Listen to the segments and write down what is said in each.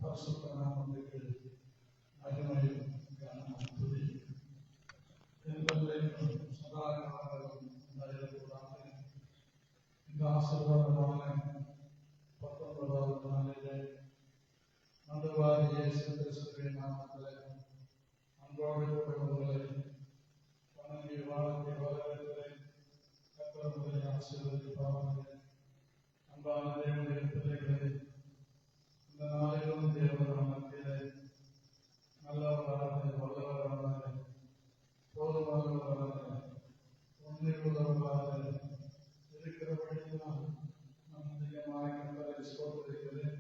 பரிசுத்த நாமத்துக்கு மகிமையும் கனமும் துதியும் என்றென்றைக்கும் சதா காலங்களும் உண்டாயிருப்பதாக. இந்த ஆசீர்வாதமான 19வது நாளிலே நடுவாகிய இயேசு கிறிஸ்துவின் நாமத்திலே அன்போடு கூட உங்களை வணங்கி வாழ்க்கை வரவேற்கிறேன். கர்த்தர் உங்களை ஆசீர்வதிப்பாராக. அன்பான தேவனுடைய பிள்ளைகளே, இந்த நாளிலும் தேவன் மத்தியிலே நல்லவராக, வல்லவராக, போதுமானவராக, உண்மையுள்ளவராக இருக்கிறபடியால் நான் அதிகமாக கர்த்தரை ஸ்தோத்திரிக்கிறேன்.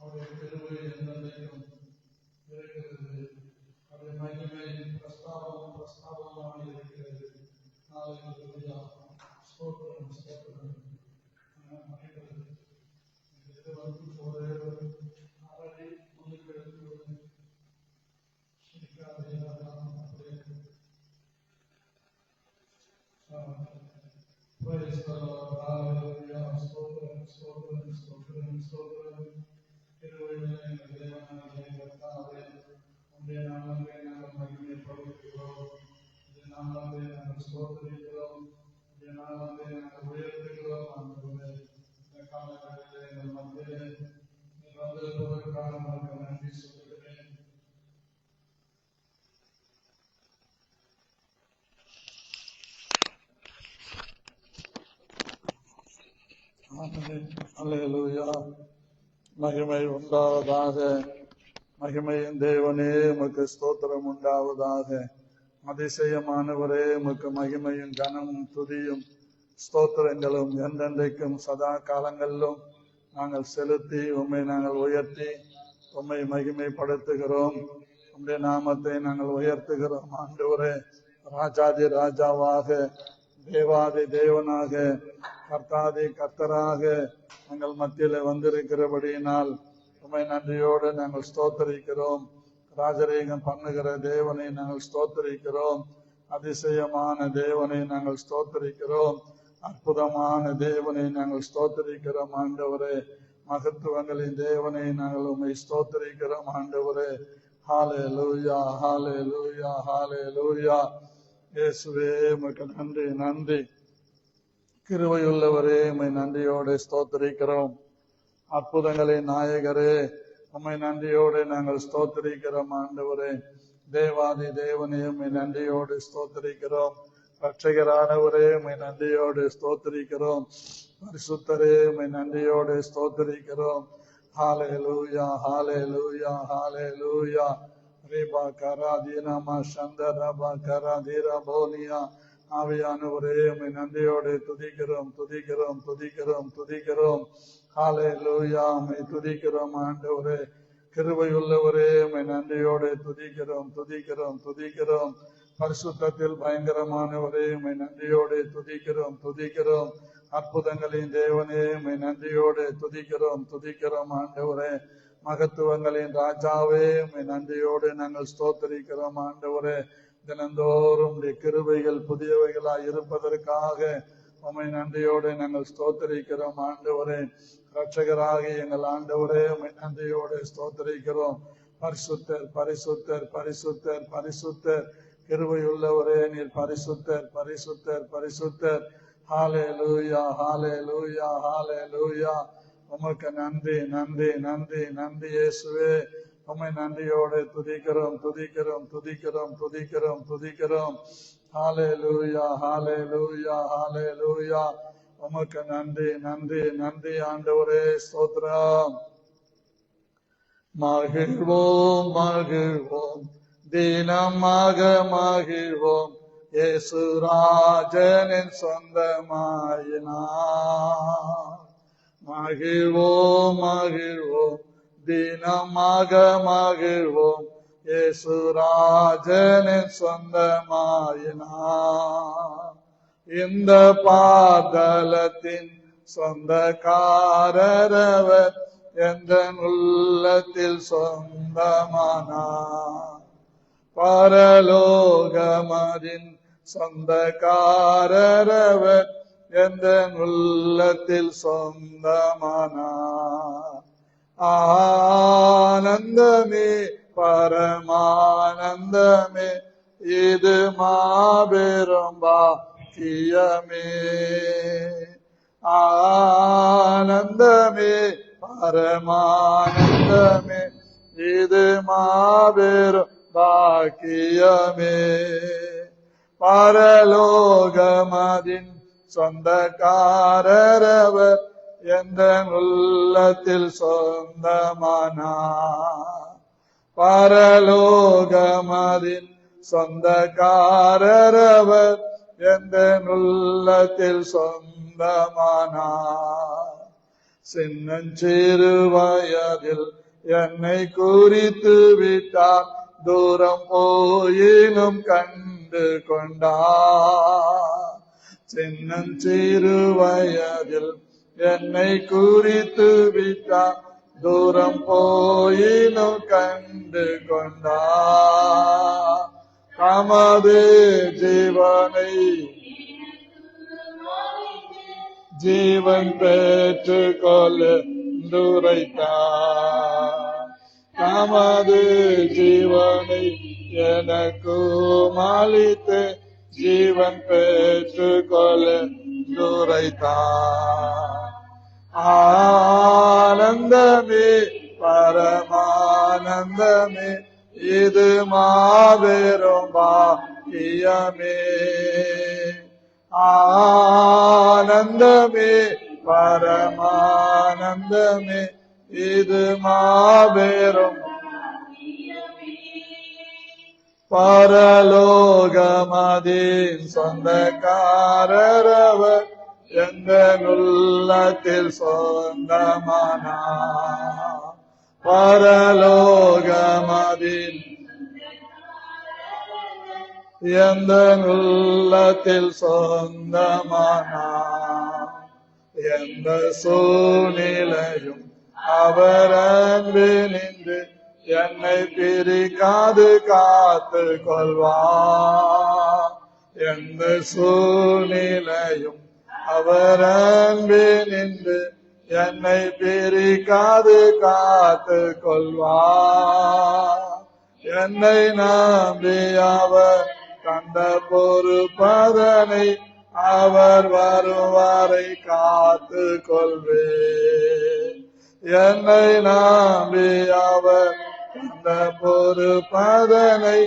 அவருடைய கிருபை என்றென்றைக்கும் இருக்கிறது. அவருடைய மகிமை பிரஸ்தாபமாக இருக்கிறது. ஹல்லேலூயா. ஸ்தோத்திரம் ஸ்தோத்திரம். இது வந்து ஒரே ஒரு அரடி முன்னுக்கு எடுத்து Praise the Lord. Hallelujah. Stotram, stotram, stotram, stotram. கிருபையுள்ள எங்கள் தேவனாகிய கர்த்தாவே, உம்முடைய நாமத்தை நாங்கள் மகிமைப்படுத்துகிறோம். உம்முடைய நாமத்தை நாங்கள் ஸ்தோத்திரிக்கிறோம். உம்முடைய நாமத்தை நாங்கள் உயர்த்துகிறோம். ஆண்டவரே, இந்த காலகட்டத்திலே எங்கள் மத்தியிலே நீர் வந்திருப்பதற்காக உமக்கு நன்றி சொல்கிறேன். அல்லேலூயா. மகிமை உண்டாவதாக. மகிமையின் தேவனே உமக்கு ஸ்தோத்திரம் உண்டாவதாக. அதிசயமானவரே உமக்கு மகிமையும் கனமும் துதியும் ஸ்தோத்திரங்களும் என்றென்றைக்கும் சதா காலங்களிலும் நாங்கள் செலுத்தி உம்மை நாங்கள் உயர்த்தி உம்மை மகிமைப்படுத்துகிறோம். உம்முடைய நாமத்தை நாங்கள் உயர்த்துகிறோம். ஆண்டவரே, ராஜாதி ராஜாவாக, தேவாதி தேவனாக, கர்த்தாதி கர்த்தராக எங்கள் மத்தியில வந்திருக்கிறபடியினால் உம்மை நன்றியோடு நாங்கள் ஸ்தோத்தரிக்கிறோம். ராஜரீகம் பண்ணுகிற தேவனை நாங்கள் ஸ்தோத்தரிக்கிறோம். அதிசயமான தேவனை நாங்கள் ஸ்தோத்தரிக்கிறோம். அற்புதமான தேவனை நாங்கள் ஸ்தோத்தரிக்கிறோம். ஆண்டவரே, மகத்துவங்களின் தேவனை நாங்கள் உம்மை ஸ்தோத்தரிக்கிறோம். ஆண்டவரே, ஹல்லேலூயா, ஹல்லேலூயா, ஹல்லேலூயா. இயேசுவே உமக்கு நன்றி, நன்றி. கிருபையுள்ளவரே, உம்மை நன்றியோடு ஸ்தோத்திரிக்கிறோம். அற்புதங்களின் நாயகரே, உம்மை நன்றியோடு நாங்கள் ஸ்தோத்திரிக்கிறோம். ஆண்டவரே, தேவாதி தேவனே, உம்மை நன்றியோடு ஸ்தோத்திரிக்கிறோம். ரட்சகரானவரே, உம்மை நன்றியோடு ஸ்தோத்திரிக்கிறோம். பரிசுத்தரே, உம்மை நன்றியோடு ஸ்தோத்திரிக்கிறோம். ஹல்லேலூயா, ஹல்லேலூயா, ஹல்லேலூயா. ரீபா கராதீனமா சந்தரபா கராதீரா போனியா. ஆவியானவரே, உம்மை நன்றியோடு துதிக்கிறோம், துதிக்கிறோம், துதிக்கிறோம், துதிக்கிறோம். ஹல்லேலூயா, உம்மை துதிக்கிறோம். ஆண்டவரே, கிருபையுள்ளவரே, உம்மை நன்றியோடு துதிக்கிறோம், துதிக்கிறோம், துதிக்கிறோம். பரிசுத்தத்தில் பயங்கரமானவரே, உம்மை நன்றியோடு துதிக்கிறோம், துதிக்கிறோம். அற்புதங்களின் தேவனே, உம்மை நன்றியோடு துதிக்கிறோம், துதிக்கிறோம். ஆண்டவரே, மகத்துவங்களின் ராஜாவே, உம்மை நன்றியோடு நாங்கள் ஸ்தோத்தரிக்கிறோம். ஆண்டவரே, தினந்தோறும் கிருபைகள் புதியவைகளாய் இருப்பதற்காக உம்மை நன்றியோடு நாங்கள் ஸ்தோத்தரிக்கிறோம். ஆண்டவரே, ரட்சகராகி எங்கள் ஆண்டவரே, உம்மை நன்றியோடு ஸ்தோத்தரிக்கிறோம். பரிசுத்தர், பரிசுத்தர், பரிசுத்தர், பரிசுத்தர். கிருபையுள்ளவரே, நீர் பரிசுத்தர், பரிசுத்தர், பரிசுத்தர். ஹல்லேலூயா, ஹல்லேலூயா, ஹல்லேலூயா. உமக்கு நன்றி, நன்றி, நன்றி, நன்றி. இயேசுவே, உம்மை நன்றியோடு துதிக்கிறோம், துதிக்கிறோம், துதிக்கிறோம், துதிக்கிறோம், துதிக்கிறோம். ஹல்லேலூயா, ஹல்லேலூயா, ஹல்லேலூயா. உமக்கு நன்றி, நன்றி, நன்றி. ஆண்டவரே, ஸ்தோத்திரம். மகிழ்வோம், மகிழ்வோம், தினமாக மகிழ்வோம். இயேசு ராஜனின் சொந்தமாயினார். மகிழ்வோம், மகிழ்வோம், தினமாக மகிழ்வோம். இயேசு ராஜனின் சொந்தமாயினார். இந்த பாதலத்தின் சொந்தக்காரரவர் என்ற உள்ளத்தில் சொந்தமானார். பரலோகமதின் சொந்தக்காரரவர் என்ற உள்ளத்தில் சொந்தமானார். ஆனந்தமே பரமானந்தமே இது மாபெரும் பாக்கியமே. ஆனந்தமே பரமானந்தமே இது மாபெரும் பாக்கியமே. பரலோகமதின் சொந்தக்காரரவர் எந்த உள்ளத்தில் சொந்தமானார். பரலோகமதின் சொந்தக்காரரவர் எந்த உள்ளத்தில் சொந்தமானார். சின்னஞ்சிறு வயதில் என்னை குறித்து விட்டார், தூரம் போயினும் கண்டு கொண்டார். சின்னஞ்சிறு வயதில் என்னை குறித்து விட்டார், தூரம் போயினும் கண்டு கொண்டார். தமது ஜீவனை ஜீவன் பெற்று கொள்ளுரைத்தார். தமது ஜீவனை எனக்கு அளித்து ஜீவன் பெற்று கொள்ளுரைத்தார். ஆனந்தமே பரமானந்தமே இது மாபெரும் பாக்கியமே. ஆனந்தமே பரமானந்தமே இது மாபெரும். பரலோகமதின் சொந்தக்காரரவர் எந்த உள்ளத்தில் சொந்தமானார். பரலோகமதின் எந்த உள்ளத்தில் சொந்தமானார். எந்த சூழ்நிலையும் அவர் அன்பு நின்று என்னை பிரிக்காது காத்து கொள்வார். எந்த சூழ்நிலையும் அவர் அன்பு நின்று என்னை பிரிக்காது காத்து கொள்வார். என்னை நம்பி அவர் கண்ட பொறுப்பதனை அவர் வருவாரை காத்து கொள்வேன். என்னை நம்பி அவர் கண்ட பொறுப்பதனை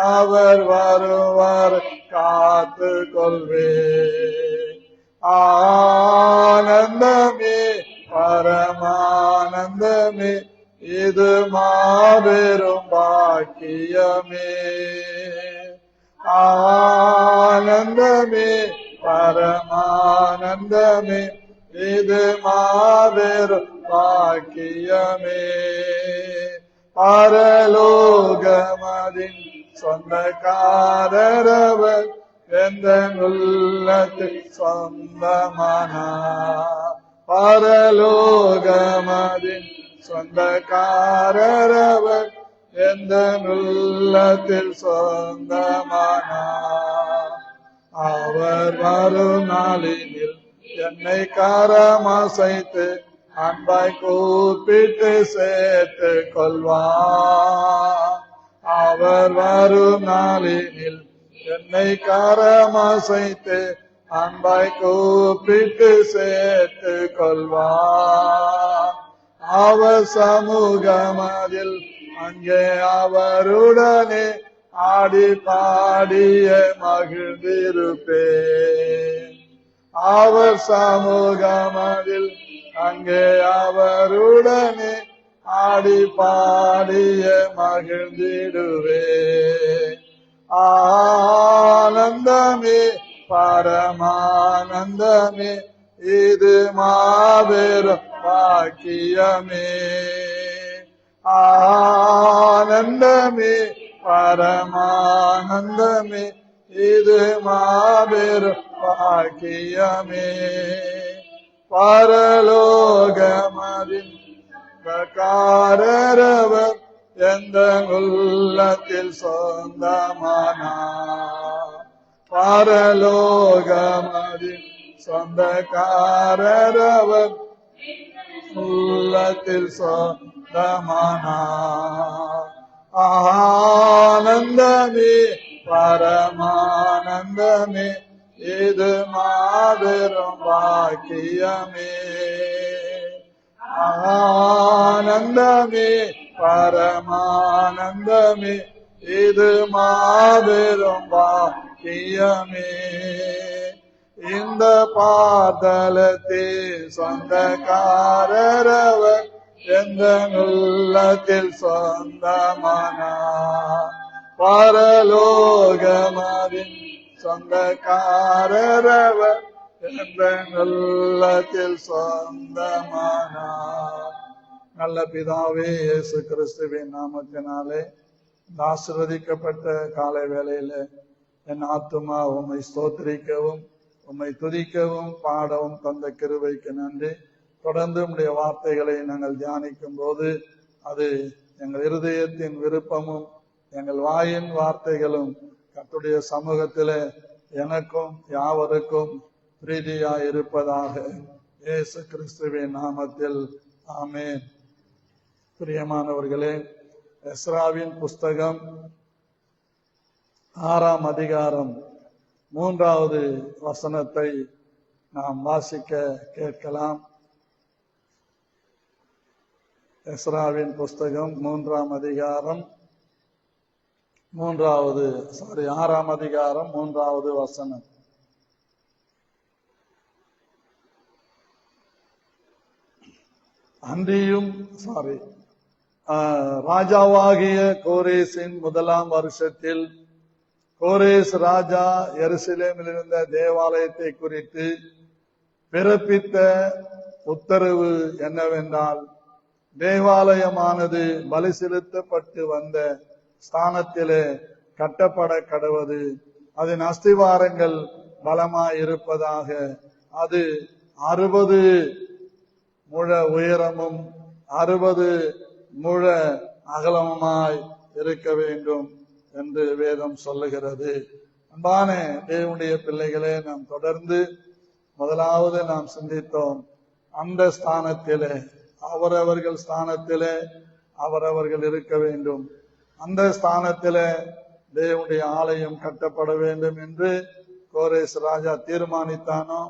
அவர் வருவாரை காத்து கொள்வேன். ஆனந்தமே பரமானந்தமே இது மாபெரும் பாக்கியமே. ஆனந்தமே பரமானந்தமே இது மாபெரும் பாக்கியமே. பரலோகமதின் சொந்தக்காரரவர் எந்த உள்ளத்தில் சொந்தமானார். பரலோகமதின் சொந்தக்காரரவர் எந்த உள்ளத்தில் சொந்தமானார். அவர் வரும் நாளினில் என்னை கரமசைத்து அன்பாய் கூப்பிட்டு சேர்த்து கொள்வார். அவர் வரும் நாளினில் என்னை கரமசைத்து அன்பாய் கூப்பிட்டு சேர்த்து கொள்வார். அவர் சமூகமதில் அங்கே அவருடனே ஆடி பாடிய மகிழ்ந்திருப்பேன். அவர் சமூகமதில் அங்கே அவருடனே ஆடி பாடிய மகிழ்ந்திடுவேன். ஆனந்தமே பரமானந்தமே இது மாபெரும் பாக்கியமே. ஆனந்தமே பரமானந்தமே இது மாபெரும் பாக்கியமே. பரலோகமதின் காரரவர் எந்த உள்ளத்தில் சொந்தமானார். பரலோகமதின் சொந்தக்காரரவர் உள்ளத்தில் சொந்தமானார். ஆனந்தமே பரமானந்தமே இது மாபெரும் பாக்கியமே. ஆனந்தமே பரமானந்தமே இது மாபெரும் பாக்கியமே. இந்த பாதலத்தில் சொந்தக்காரரவர் எந்த உள்ளத்தில் சொந்தமானார். பரலோகமதின் சொந்தக்காரரவர் எந்த உள்ளத்தில் சொந்தமானார். நல்ல பிதாவே, இயேசு கிறிஸ்துவின் நாமத்தினாலே இந்த ஆசீர்வதிக்கப்பட்ட காலை வேளையில என் ஆத்துமா உம்மை ஸ்தோத்திரிக்கவும் உம்மை துதிக்கவும் பாடவும் தந்த கிருபைக்கு நன்றி. தொடர்ந்து உம்முடைய வார்த்தைகளை நாங்கள் தியானிக்கும் போது அது எங்கள் இருதயத்தின் விருப்பமும் எங்கள் வாயின் வார்த்தைகளும் கர்த்தருடைய சமூகத்திலே எனக்கும் யாவருக்கும் பிரீதியாய் இருப்பதாக இயேசு கிறிஸ்துவின் நாமத்தில் ஆமென். பிரியமானவர்களே, எஸ்ராவின் புஸ்தகம் 6ஆம் அதிகாரம் 3வது வசனத்தை நாம் வாசிக்க கேட்கலாம். எஸ்ராவின் புஸ்தகம் 6ஆம் அதிகாரம் 3வது வசனம். அன்றியும் ராஜாவாகிய கோரேசின் 1ஆம் வருஷத்தில் கோரேஸ் ராஜா எருசலேமில் இருந்த தேவாலயத்தை குறித்து பிறப்பித்த உத்தரவு என்னவென்றால், தேவாலயமானது பலி செலுத்தப்பட்டு வந்த ஸ்தானத்திலே கட்டப்பட கடவது. அதன் அஸ்திவாரங்கள் பலமாயிருப்பதாக. அது 60 முழ உயரமும் 60 முழ அகலமுமாய் இருக்க வேண்டும் என்று வேதம் சொல்லுகிறது. அன்பான தேவனுடைய பிள்ளைகளே, நாம் தொடர்ந்து முதலாவது நாம் சிந்தித்தோம், அந்த ஸ்தானத்திலே அவரவர்கள் ஸ்தானத்திலே அவரவர்கள் இருக்க வேண்டும். அந்த ஸ்தானத்திலே தேவனுடைய ஆலயம் கட்டப்பட வேண்டும் என்று கோரேஸ் ராஜா தீர்மானித்தானோ,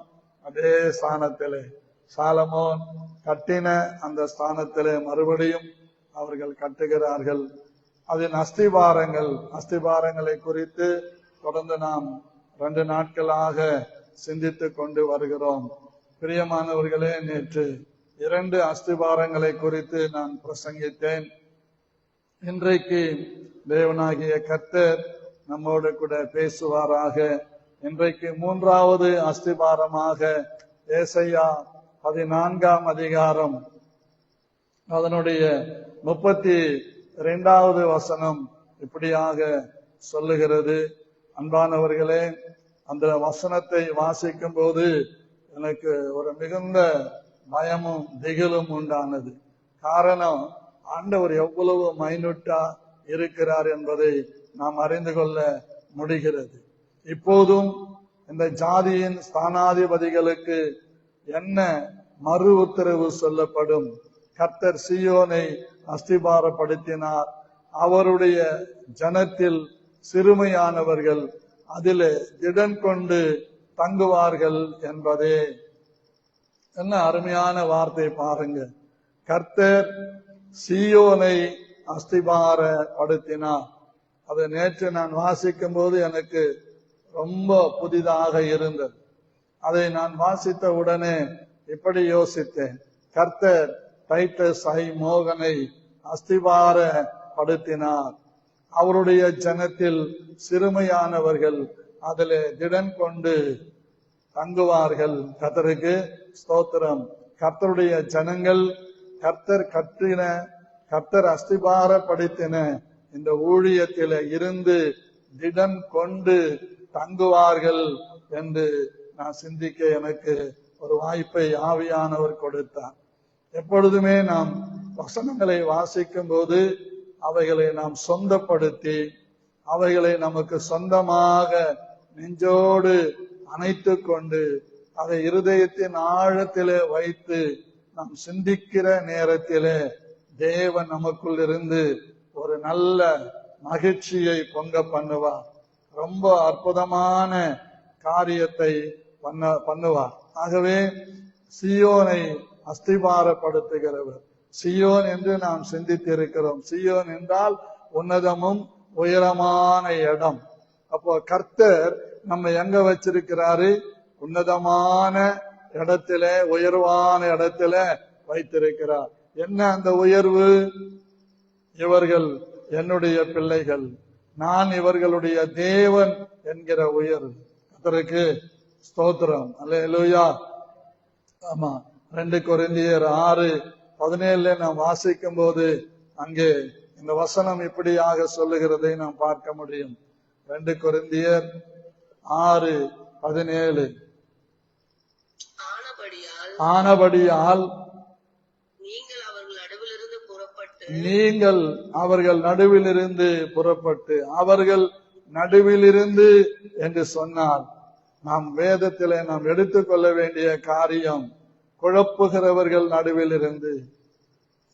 அதே ஸ்தானத்திலே சாலமோன் கட்டின அந்த ஸ்தானத்திலே மறுபடியும் அவர்கள் கட்டுகிறார்கள். அதன் அஸ்திபாரங்களை குறித்து தொடர்ந்து நாம் 2 நாட்களாக சிந்தித்து கொண்டு வருகிறோம். பிரியமானவர்களே, நேற்று 2 அஸ்திபாரங்களை குறித்து நான் பிரசங்கித்தேன். இன்றைக்கு தேவனாகிய கர்த்தர் நம்மோடு கூட பேசுவாராக. இன்றைக்கு 3வது அஸ்திபாரமாக ஏசாயா 14ஆம் அதிகாரம் அதனுடைய 32வது வசனம் இப்படியாக சொல்லுகிறது. அன்பானவர்களே, அந்த வசனத்தை வாசிக்கும் போது எனக்கு ஒரு மிகுந்த பயமும் திகிலும் உண்டானது. காரணம், ஆண்டவர் எவ்வளவு மைனூட்டா இருக்கிறார் என்பதை நாம் அறிந்து கொள்ள முடிகிறது. இப்போதும் இந்த ஜாதியின் ஸ்தானாதிபதிகளுக்கு என்ன மறு உத்தரவு சொல்லப்படும்? கர்த்தர் சீயோனை அஸ்திபாரப்படுத்தினார். அவருடைய ஜனத்தில் சிறுமையானவர்கள் அதிலே திடன் கொண்டு தங்குவார்கள் என்பதே. என்ன அருமையான வார்த்தை பாருங்க. கர்த்தர் சீயோனை அஸ்திபாரப்படுத்தினார். அதை நேற்று நான் வாசிக்கும் போது எனக்கு ரொம்ப புதிதாக இருந்தது. அதை நான் வாசித்த உடனே இப்படி யோசித்தேன், கர்த்தர் டைட்டஸ் ஐ மோகனை அஸ்திபாரப்படுத்தினார். அவருடைய ஜனத்தில் சிறுமையானவர்கள் அதிலே திடன் கொண்டு தங்குவார்கள். கர்த்தருக்கு ஸ்தோத்திரம். கர்த்தருடைய ஜனங்கள் கர்த்தர் அஸ்திபாரப்படுத்தின இந்த ஊழியத்தில இருந்து திடன் கொண்டு தங்குவார்கள் என்று நான் சிந்திக்க எனக்கு ஒரு வாய்ப்பை ஆவியானவர் கொடுத்தார். எப்பொழுதுமே நாம் வசனங்களை வாசிக்கும் போது அவைகளை நாம் சொந்தப்படுத்தி அவைகளை நமக்கு சொந்தமாக நெஞ்சோடு அணைத்து கொண்டு அதை இருதயத்தின் ஆழத்திலே வைத்து நாம் சிந்திக்கிற நேரத்திலே தேவன் நமக்குள் இருந்து ஒரு நல்ல மகிழ்ச்சியை பொங்க பண்ணுவார். ரொம்ப அற்புதமான காரியத்தை பண்ணுவார். ஆகவே சீயோனை அஸ்திபாரப்படுத்துகிறவர். சீயோன் என்று நாம் சிந்தித்திருக்கிறோம். சீயோன் என்றால் உன்னதமும் உயரமான இடம். அப்போ கர்த்தர் நம்ம எங்க வச்சிருக்கிறாரு? உன்னதமான இடத்துல, உயர்வான இடத்துல வைத்திருக்கிறார். என்ன அந்த உயர்வு? இவர்கள் என்னுடைய பிள்ளைகள், நான் இவர்களுடைய தேவன் என்கிற உயர்வு. கர்த்தருக்கு ஸ்தோத்திரம். அல்லேலூயா. ஆமா, 2 கொரிந்தியர் 6:17 நாம் வாசிக்கும் போது அங்கே இந்த வசனம் இப்படியாக சொல்லுகிறதை நாம் பார்க்க முடியும். 2 கொரிந்தியர் 6:17 ஆனபடியால் நீங்கள் அவர்கள் நடுவிலிருந்து புறப்பட்டு, அவர்கள் நடுவிலிருந்து என்று சொன்னால் நாம் வேதத்திலே நாம் எடுத்துக்கொள்ள வேண்டிய காரியம், குழப்புகிறவர்கள் நடுவில் இருந்து,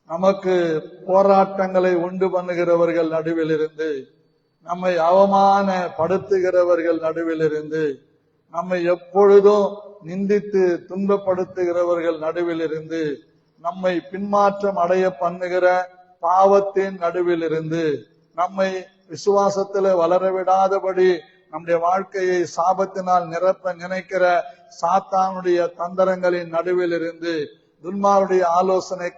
நமக்கு போராட்டங்களை உண்டு பண்ணுகிறவர்கள் நடுவில் இருந்து, நம்மை அவமானப்படுத்துகிறவர்கள் நடுவில் இருந்து, நம்மை எப்பொழுதும் நிந்தித்து துன்பப்படுத்துகிறவர்கள் நடுவில் இருந்து, நம்மை பின்மாற்றம் அடைய பண்ணுகிற பாவத்தின் நடுவில் இருந்து, நம்மை விசுவாசத்திலே வளரவிடாதபடி நம்முடைய வாழ்க்கையை சாபத்தினால் நிரப்ப நினைக்கிற சாத்தானுடைய தந்திரங்களின் நடுவில் இருந்து, துன்மாருடைய ஆலோசனை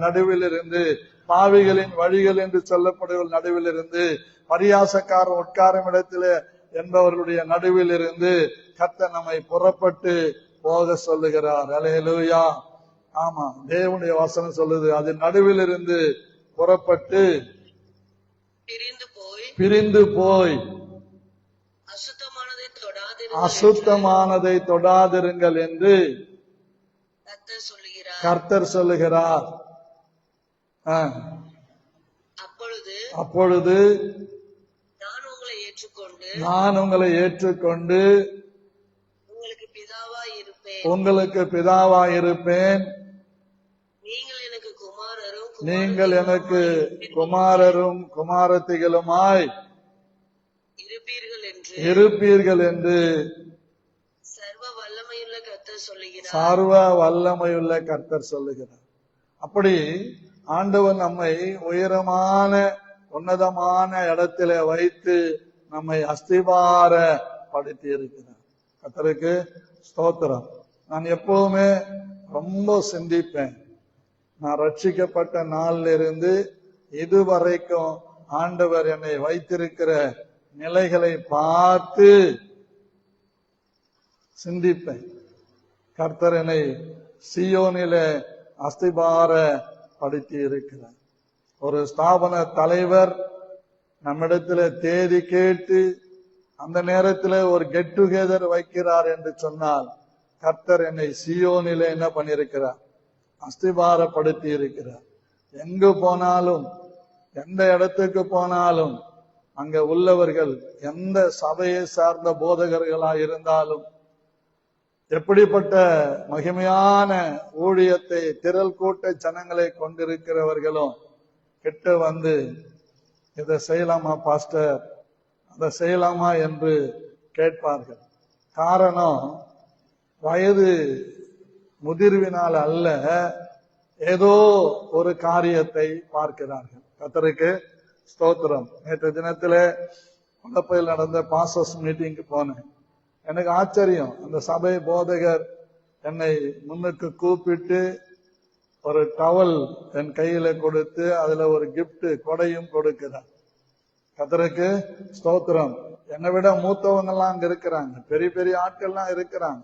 நடுவில் இருந்து, பாவிகளின் வழிகள் என்று சொல்லப்படுகிற நடுவில் இருந்து, பரியாசக்காரன் உட்காரும் இடத்திலே என்பவர்களுடைய நடுவில் இருந்து கர்த்தர் நம்மை புறப்பட்டு போக சொல்லுகிறார். அல்லேலூயா. ஆமா, தேவனுடைய வசனம் சொல்லுது, அது நடுவில் இருந்து புறப்பட்டு பிரிந்து போய் அசுத்தமானதை தொடாதிருங்கள் என்று கர்த்தர் சொல்லுகிறார். அப்பொழுது நான் உங்களை ஏற்றுக்கொண்டு உங்களுக்கு பிதாவாய் இருப்பேன், நீங்கள் எனக்கு குமாரரும் குமாரத்திகளுமாய் இருப்பீர்கள் என்று சர்வ வல்லமையுள்ள கர்த்தர் சொல்லுகிறார். அப்படி ஆண்டவர் நம்மை உயரமான உன்னதமான இடத்திலே வைத்து நம்மை அஸ்திபாரப்படுத்தி இருக்கிறார். கர்த்தருக்கு ஸ்தோத்திரம். நான் எப்பவுமே ரொம்ப சிந்திப்பேன், நான் ரட்சிக்கப்பட்ட நாளில் இருந்து இதுவரைக்கும் ஆண்டவர் என்னை வைத்திருக்கிற நிலைகளை பார்த்து சிந்திப்பேன். கர்த்தர் என்னை சீயோனிலே அஸ்திபாரப்படுத்தி இருக்கிறார். ஒரு ஸ்தாபன தலைவர் நம்மிடத்துல தேதி கேட்டு அந்த நேரத்தில் ஒரு கெட் டுகெதர் வைக்கிறார் என்று சொன்னால், கர்த்தர் என்னை சீயோனிலே என்ன பண்ணியிருக்கிறார்? அஸ்திபாரப்படுத்தி இருக்கிறார். எங்கு போனாலும், எந்த இடத்துக்கு போனாலும், அங்க உள்ளவர்கள் எந்த சபையை சார்ந்த போதகர்களாக இருந்தாலும், எப்படிப்பட்ட மகிமையான ஊழியத்தை திரள் கூட்ட ஜனங்களை கொண்டிருக்கிறவர்களும் கிட்ட வந்து, இதை செய்யலாமா பாஸ்டர், அதை செய்யலாமா என்று கேட்பார்கள். காரணம், வயது முதிர்வினால் அல்ல, ஏதோ ஒரு காரியத்தை பார்க்கிறார்கள். கர்த்தருக்கு ஸ்தோத்திரம். நேற்று தினத்திலே குழப்பையில் நடந்த பாஸ்டர்ஸ் மீட்டிங்க்கு போனேன். எனக்கு ஆச்சரியம், அந்த சபை போதகர் என்னை முன்னுக்கு கூப்பிட்டு ஒரு டவல் என் கையில கொடுத்து அதுல ஒரு கிஃப்ட் கொடையும் கொடுக்கிறார். கர்த்தருக்கு ஸ்தோத்திரம். என்னை விட மூத்தவங்க எல்லாம் அங்க இருக்கிறாங்க, பெரிய பெரிய ஆட்கள்லாம் இருக்கிறாங்க.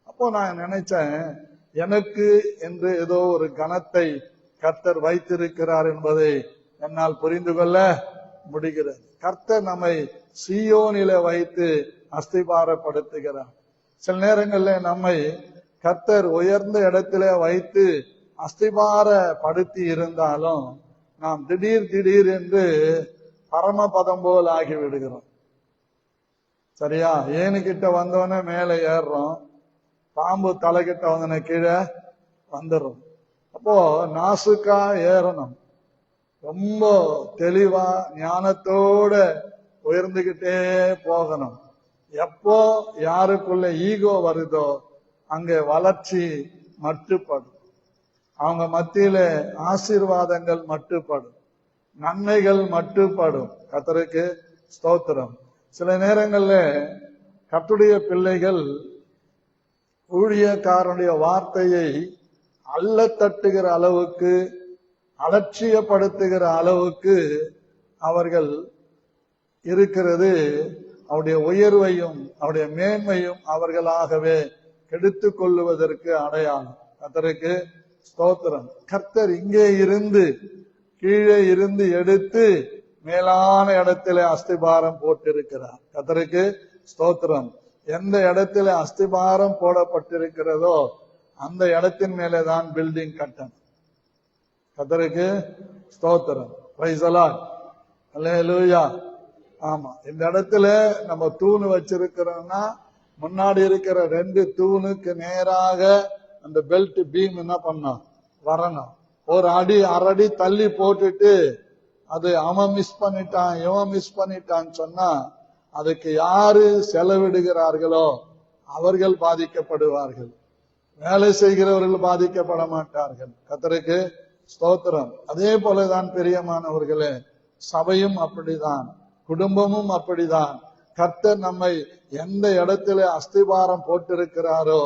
அப்போ நான் நினைச்சேன், எனக்கு என்று ஏதோ ஒரு கனத்தை கர்த்தர் வைத்திருக்கிறார் என்பதை என்னால் புரிந்து கொள்ள முடிகிறது. கர்த்தர் நம்மை சீயோனில வைத்து அஸ்திபாரப்படுத்துகிறார். சில நேரங்களில் நம்மை கர்த்தர் உயர்ந்த இடத்துல வைத்து அஸ்திபாரப்படுத்தி இருந்தாலும் நாம் திடீர் என்று பரமபதம் போல் ஆகி விடுகிறோம். சரியா? ஏனுகிட்ட வந்தவனே மேலே ஏறுறோம், பாம்பு தலைகிட்ட வந்தன கீழே வந்துடும். அப்போ நாசுக்கா ஏறணும், ரொம்ப தெளிவா ஞானத்தோட உயர்ந்துகிட்டே போகணும். எப்போ யாருக்குள்ள ஈகோ வருதோ அங்கே வளர்ச்சி மட்டுப்படும், அவங்க மத்தியில ஆசீர்வாதங்கள் மட்டுப்படும், நன்மைகள் மட்டுப்படும். கர்த்தருக்கு ஸ்தோத்திரம். சில நேரங்கள்ல கர்த்தருடைய பிள்ளைகள் ஊழியக்காரனுடைய வார்த்தையை அள்ள தட்டுகிற அளவுக்கு, அலட்சியப்படுத்துகிற அளவுக்கு அவர்கள் இருக்கிறது அவருடைய உயர்வையும் அவருடைய மேன்மையும் அவர்களாகவே கெடுத்துக் கொள்ளுவதற்கு அடையாளம். கர்த்தருக்கு ஸ்தோத்திரம். கர்த்தர் இங்கே இருந்து கீழே இருந்து எடுத்து மேலான இடத்திலே அஸ்திபாரம் போட்டிருக்கிறார். கர்த்தருக்கு ஸ்தோத்திரம். எந்த இடத்துல அஸ்திபாரம் போடப்பட்டிருக்கிறதோ அந்த இடத்தின் மேலேதான் பில்டிங் கட்டணும். கர்த்தருக்கு ஸ்தோத்திரம். Praise the Lord. அல்லேலூயா. ஆமா, இந்த இடத்துல நம்ம தூண் வச்சிருக்கிறோம்னா முன்னாடி இருக்கிற 2 தூணுக்கு நேராக அந்த பெல்ட் பீம் என்ன பண்ணணும், வரணும். ஒரு அடி 1/2 அடி தள்ளி போட்டுட்டு அது அவன் மிஸ் பண்ணிட்டான் இவன் மிஸ் பண்ணிட்டான்னு சொன்னா அதுக்கு யாரு செலவிடுகிறார்களோ அவர்கள் பாதிக்கப்படுவார்கள், வேலை செய்கிறவர்கள் பாதிக்கப்பட மாட்டார்கள். கர்த்தருக்கு ஸ்தோத்திரம். அதே போலதான் பிரியமானவர்களே, சபையும் அப்படிதான், குடும்பமும் அப்படிதான். கர்த்தர் நம்மை எந்த இடத்துல அஸ்திபாரம் போட்டிருக்கிறாரோ,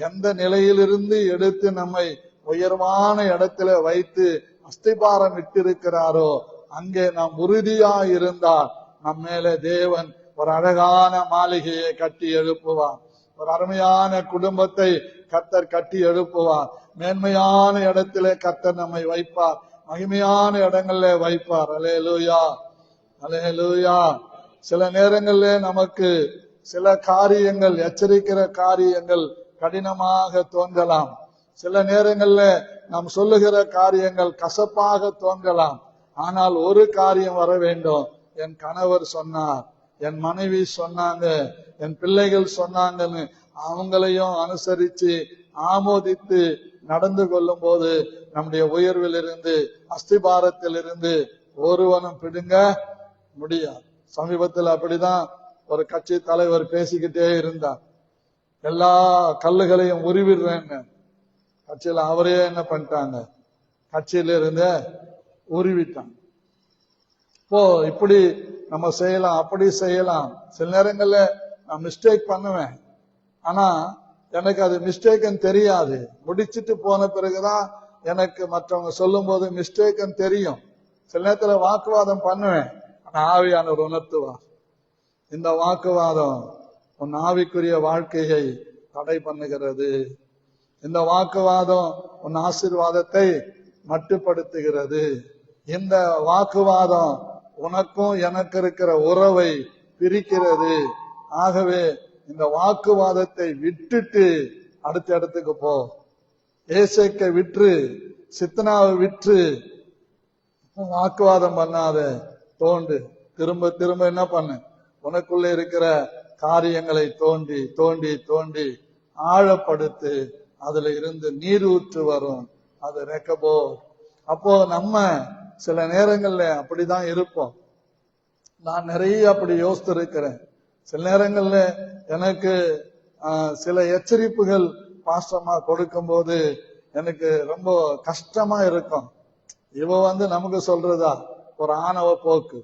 எந்த நிலையிலிருந்து எடுத்து நம்மை உயர்வான இடத்துல வைத்து அஸ்திபாரம் இட்டிருக்கிறாரோ அங்கே நாம் உறுதியா இருந்தால் நம் மேலே தேவன் ஒரு அழகான மாளிகையை கட்டி எழுப்புவார், ஒரு அருமையான குடும்பத்தை கர்த்தர் கட்டி எழுப்புவார், மேன்மையான இடத்திலே கர்த்தர் நம்மை வைப்பார், மகிமையான இடங்கள்ல வைப்பார். அல்லேலூயா, அல்லேலூயா. சில நேரங்கள்ல நமக்கு சில காரியங்கள், எச்சரிக்கிற காரியங்கள் கடினமாக தோன்றலாம். சில நேரங்கள்ல நாம் சொல்லுகிற காரியங்கள் கசப்பாக தோன்றலாம். ஆனால் ஒரு காரியம் வர வேண்டும். என் கணவர் சொன்னார், என் மனைவி சொன்னாங்க, என் பிள்ளைகள் சொன்னாங்கன்னு அவங்களையும் அனுசரிச்சு ஆமோதித்து நடந்து கொள்ளும் போது நம்முடைய உயர்வில் இருந்து, அஸ்திபாரத்தில் இருந்து ஒருவனும் பிடுங்க முடியாது. சமீபத்தில் அப்படிதான் ஒரு கட்சி தலைவர் பேசிக்கிட்டே இருந்தார். எல்லா கல்லுகளையும் உருவிடுறேன்னு. கட்சியில அவரே என்ன பண்ணிட்டாங்க, கட்சியில இருந்த உருவிட்டாங்க. இப்போ இப்படி நம்ம செய்யலாம், அப்படி செய்யலாம். சில நேரங்கள்ல நான் மிஸ்டேக் பண்ணுவேன், ஆனா எனக்கு அது மிஸ்டேக்னு தெரியாது. முடிச்சிட்டு போன பிறகுதான் எனக்கு மற்றவங்க சொல்லும் போது மிஸ்டேக்னு தெரியும். சில நேரத்துல வாக்குவாதம் பண்ணுவேன், ஆனா ஆவியானவர் உணர்த்துவார். இந்த வாக்குவாதம் உன் ஆவிக்குரிய வாழ்க்கையை தடை பண்ணுகிறது. இந்த வாக்குவாதம் உன் ஆசீர்வாதத்தை மட்டுப்படுத்துகிறது. இந்த வாக்குவாதம் உனக்கும் எனக்கு இருக்கிற உறவை பிரிக்கிறது. ஆகவே இந்த வாக்குவாதத்தை விட்டுட்டு அடுத்த இடத்துக்கு போ. ஏசேக்கை விற்று, சித்தனாவை விற்று வாக்குவாதம் பண்ணாத, தோண்டு. திரும்ப திரும்ப என்ன பண்ணு, உனக்குள்ள இருக்கிற காரியங்களை தோண்டி தோண்டி தோண்டி ஆழப்படுத்து. அதுல இருந்து நீர் ஊற்று வரும், அது ரெக்கபோ. அப்போ நம்ம சில நேரங்கள்ல அப்படிதான் இருப்போம். நான் நிறைய அப்படி யோசித்து இருக்கிறேன். சில நேரங்கள்ல எனக்கு சில எச்சரிப்புகள் பாஸ்டமா கொடுக்கும் போது எனக்கு ரொம்ப கஷ்டமா இருக்கும். இவ நமக்கு சொல்றதா ஒரு ஆணவ போக்கு,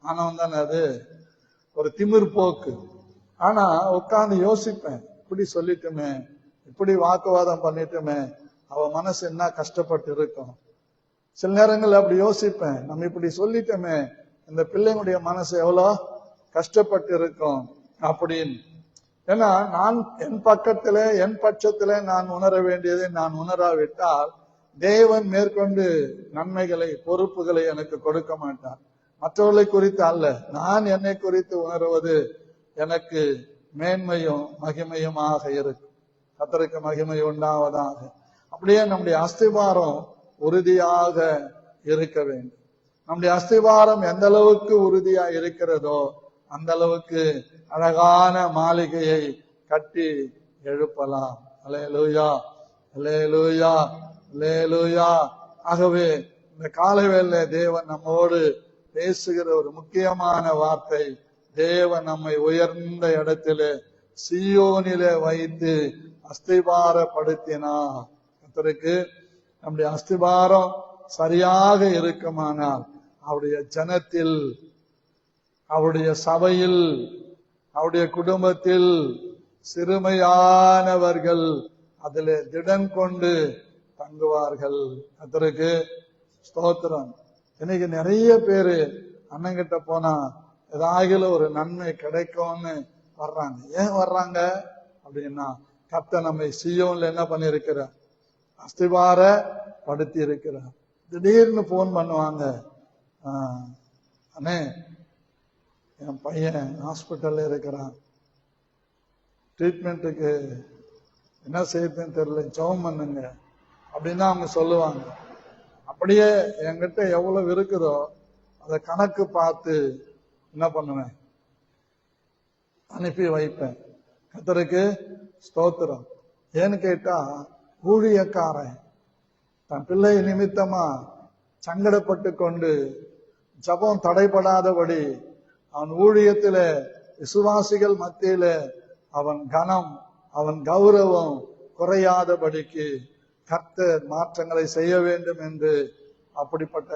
ஆணவம் தானே அது, ஒரு திமிர் போக்கு. ஆனா உட்கார்ந்து யோசிப்பேன், இப்படி சொல்லிட்டுமே, இப்படி வாக்குவாதம் பண்ணிட்டுமே, அவ மனசு என்ன கஷ்டப்பட்டு இருக்கும். சில நேரங்கள் அப்படி யோசிப்பேன், நம்ம இப்படி சொல்லிட்டோமே, இந்த பிள்ளைங்களுடைய மனசு எவ்வளவு கஷ்டப்பட்டு இருக்கும் அப்படின்னு. ஏன்னா நான் என் பக்கத்துல, என் பட்சத்துல நான் உணர வேண்டியதை நான் உணராவிட்டால் தேவன் மேற்கொண்டு நன்மைகளை, பொறுப்புகளை எனக்கு கொடுக்க மாட்டார். மற்றவர்களை குறித்து அல்ல, நான் என்னை குறித்து உணர்வது எனக்கு மேன்மையும் மகிமையுமாக இருக்கும். கர்த்தருக்கு மகிமை உண்டாவதாக. அப்படியே நம்முடைய அஸ்திபாரம் உறுதியாக இருக்க வேண்டும். நம்முடைய அஸ்திபாரம் எந்த அளவுக்கு உறுதியா இருக்கிறதோ அந்த அளவுக்கு அழகான மாளிகையை கட்டி எழுப்பலாம். அல்லேலூயா, அல்லேலூயா. அல்லேலூயா. ஆகவே இந்த காலைவேளை தேவன் நம்மோடு பேசுகிற ஒரு முக்கியமான வார்த்தை, தேவன் நம்மை உயர்ந்த இடத்திலே சீயோனிலே வைத்து அஸ்திபாரப்படுத்தினார். கர்த்தருக்கு நம்முடைய அஸ்திபாரம் சரியாக இருக்குமானால் அவருடைய ஜனத்தில், அவருடைய சபையில், அவருடைய குடும்பத்தில் சிறுமையானவர்கள் அதிலே திடன் கொண்டு தங்குவார்கள். கர்த்தருக்கு ஸ்தோத்திரம். இன்னைக்கு நிறைய பேரு அண்ணங்கிட்ட போனா ஏதாவது ஒரு நன்மை கிடைக்கும்னு வர்றாங்க. ஏன் வர்றாங்க அப்படின்னா, கர்த்தர் நம்மை சீயோன்ல என்ன பண்ணிருக்கிறார், அஸ்திபார படுத்தி இருக்கிறார். திடீர்னு போன் பண்ணுவாங்க, அண்ணே என் பையன் ஹாஸ்பிட்டல்ல இருக்கிறான், ட்ரீட்மெண்ட்டுக்கு என்ன செய்யுதுன்னு தெரியல, ஜெபம் பண்ணுங்க அப்படின்னு அவங்க சொல்லுவாங்க. அப்படியே என்கிட்ட எவ்வளவு இருக்குதோ அதை கணக்கு பார்த்து என்ன பண்ணுவேன், அனுப்பி வைப்பேன். கர்த்தருக்கு ஸ்தோத்திரம். ஏன்னு கேட்டா, ஊழியக்காரன் தன் பிள்ளை நிமித்தமா சங்கடப்பட்டு கொண்டு ஜபம் தடைபடாதபடி அவன் ஊழியத்தில விசுவாசிகள் மத்தியில அவன் கனம், அவன் கௌரவம் குறையாதபடிக்கு கர்த்தர் மாற்றங்களை செய்ய வேண்டும் என்று அப்படிப்பட்ட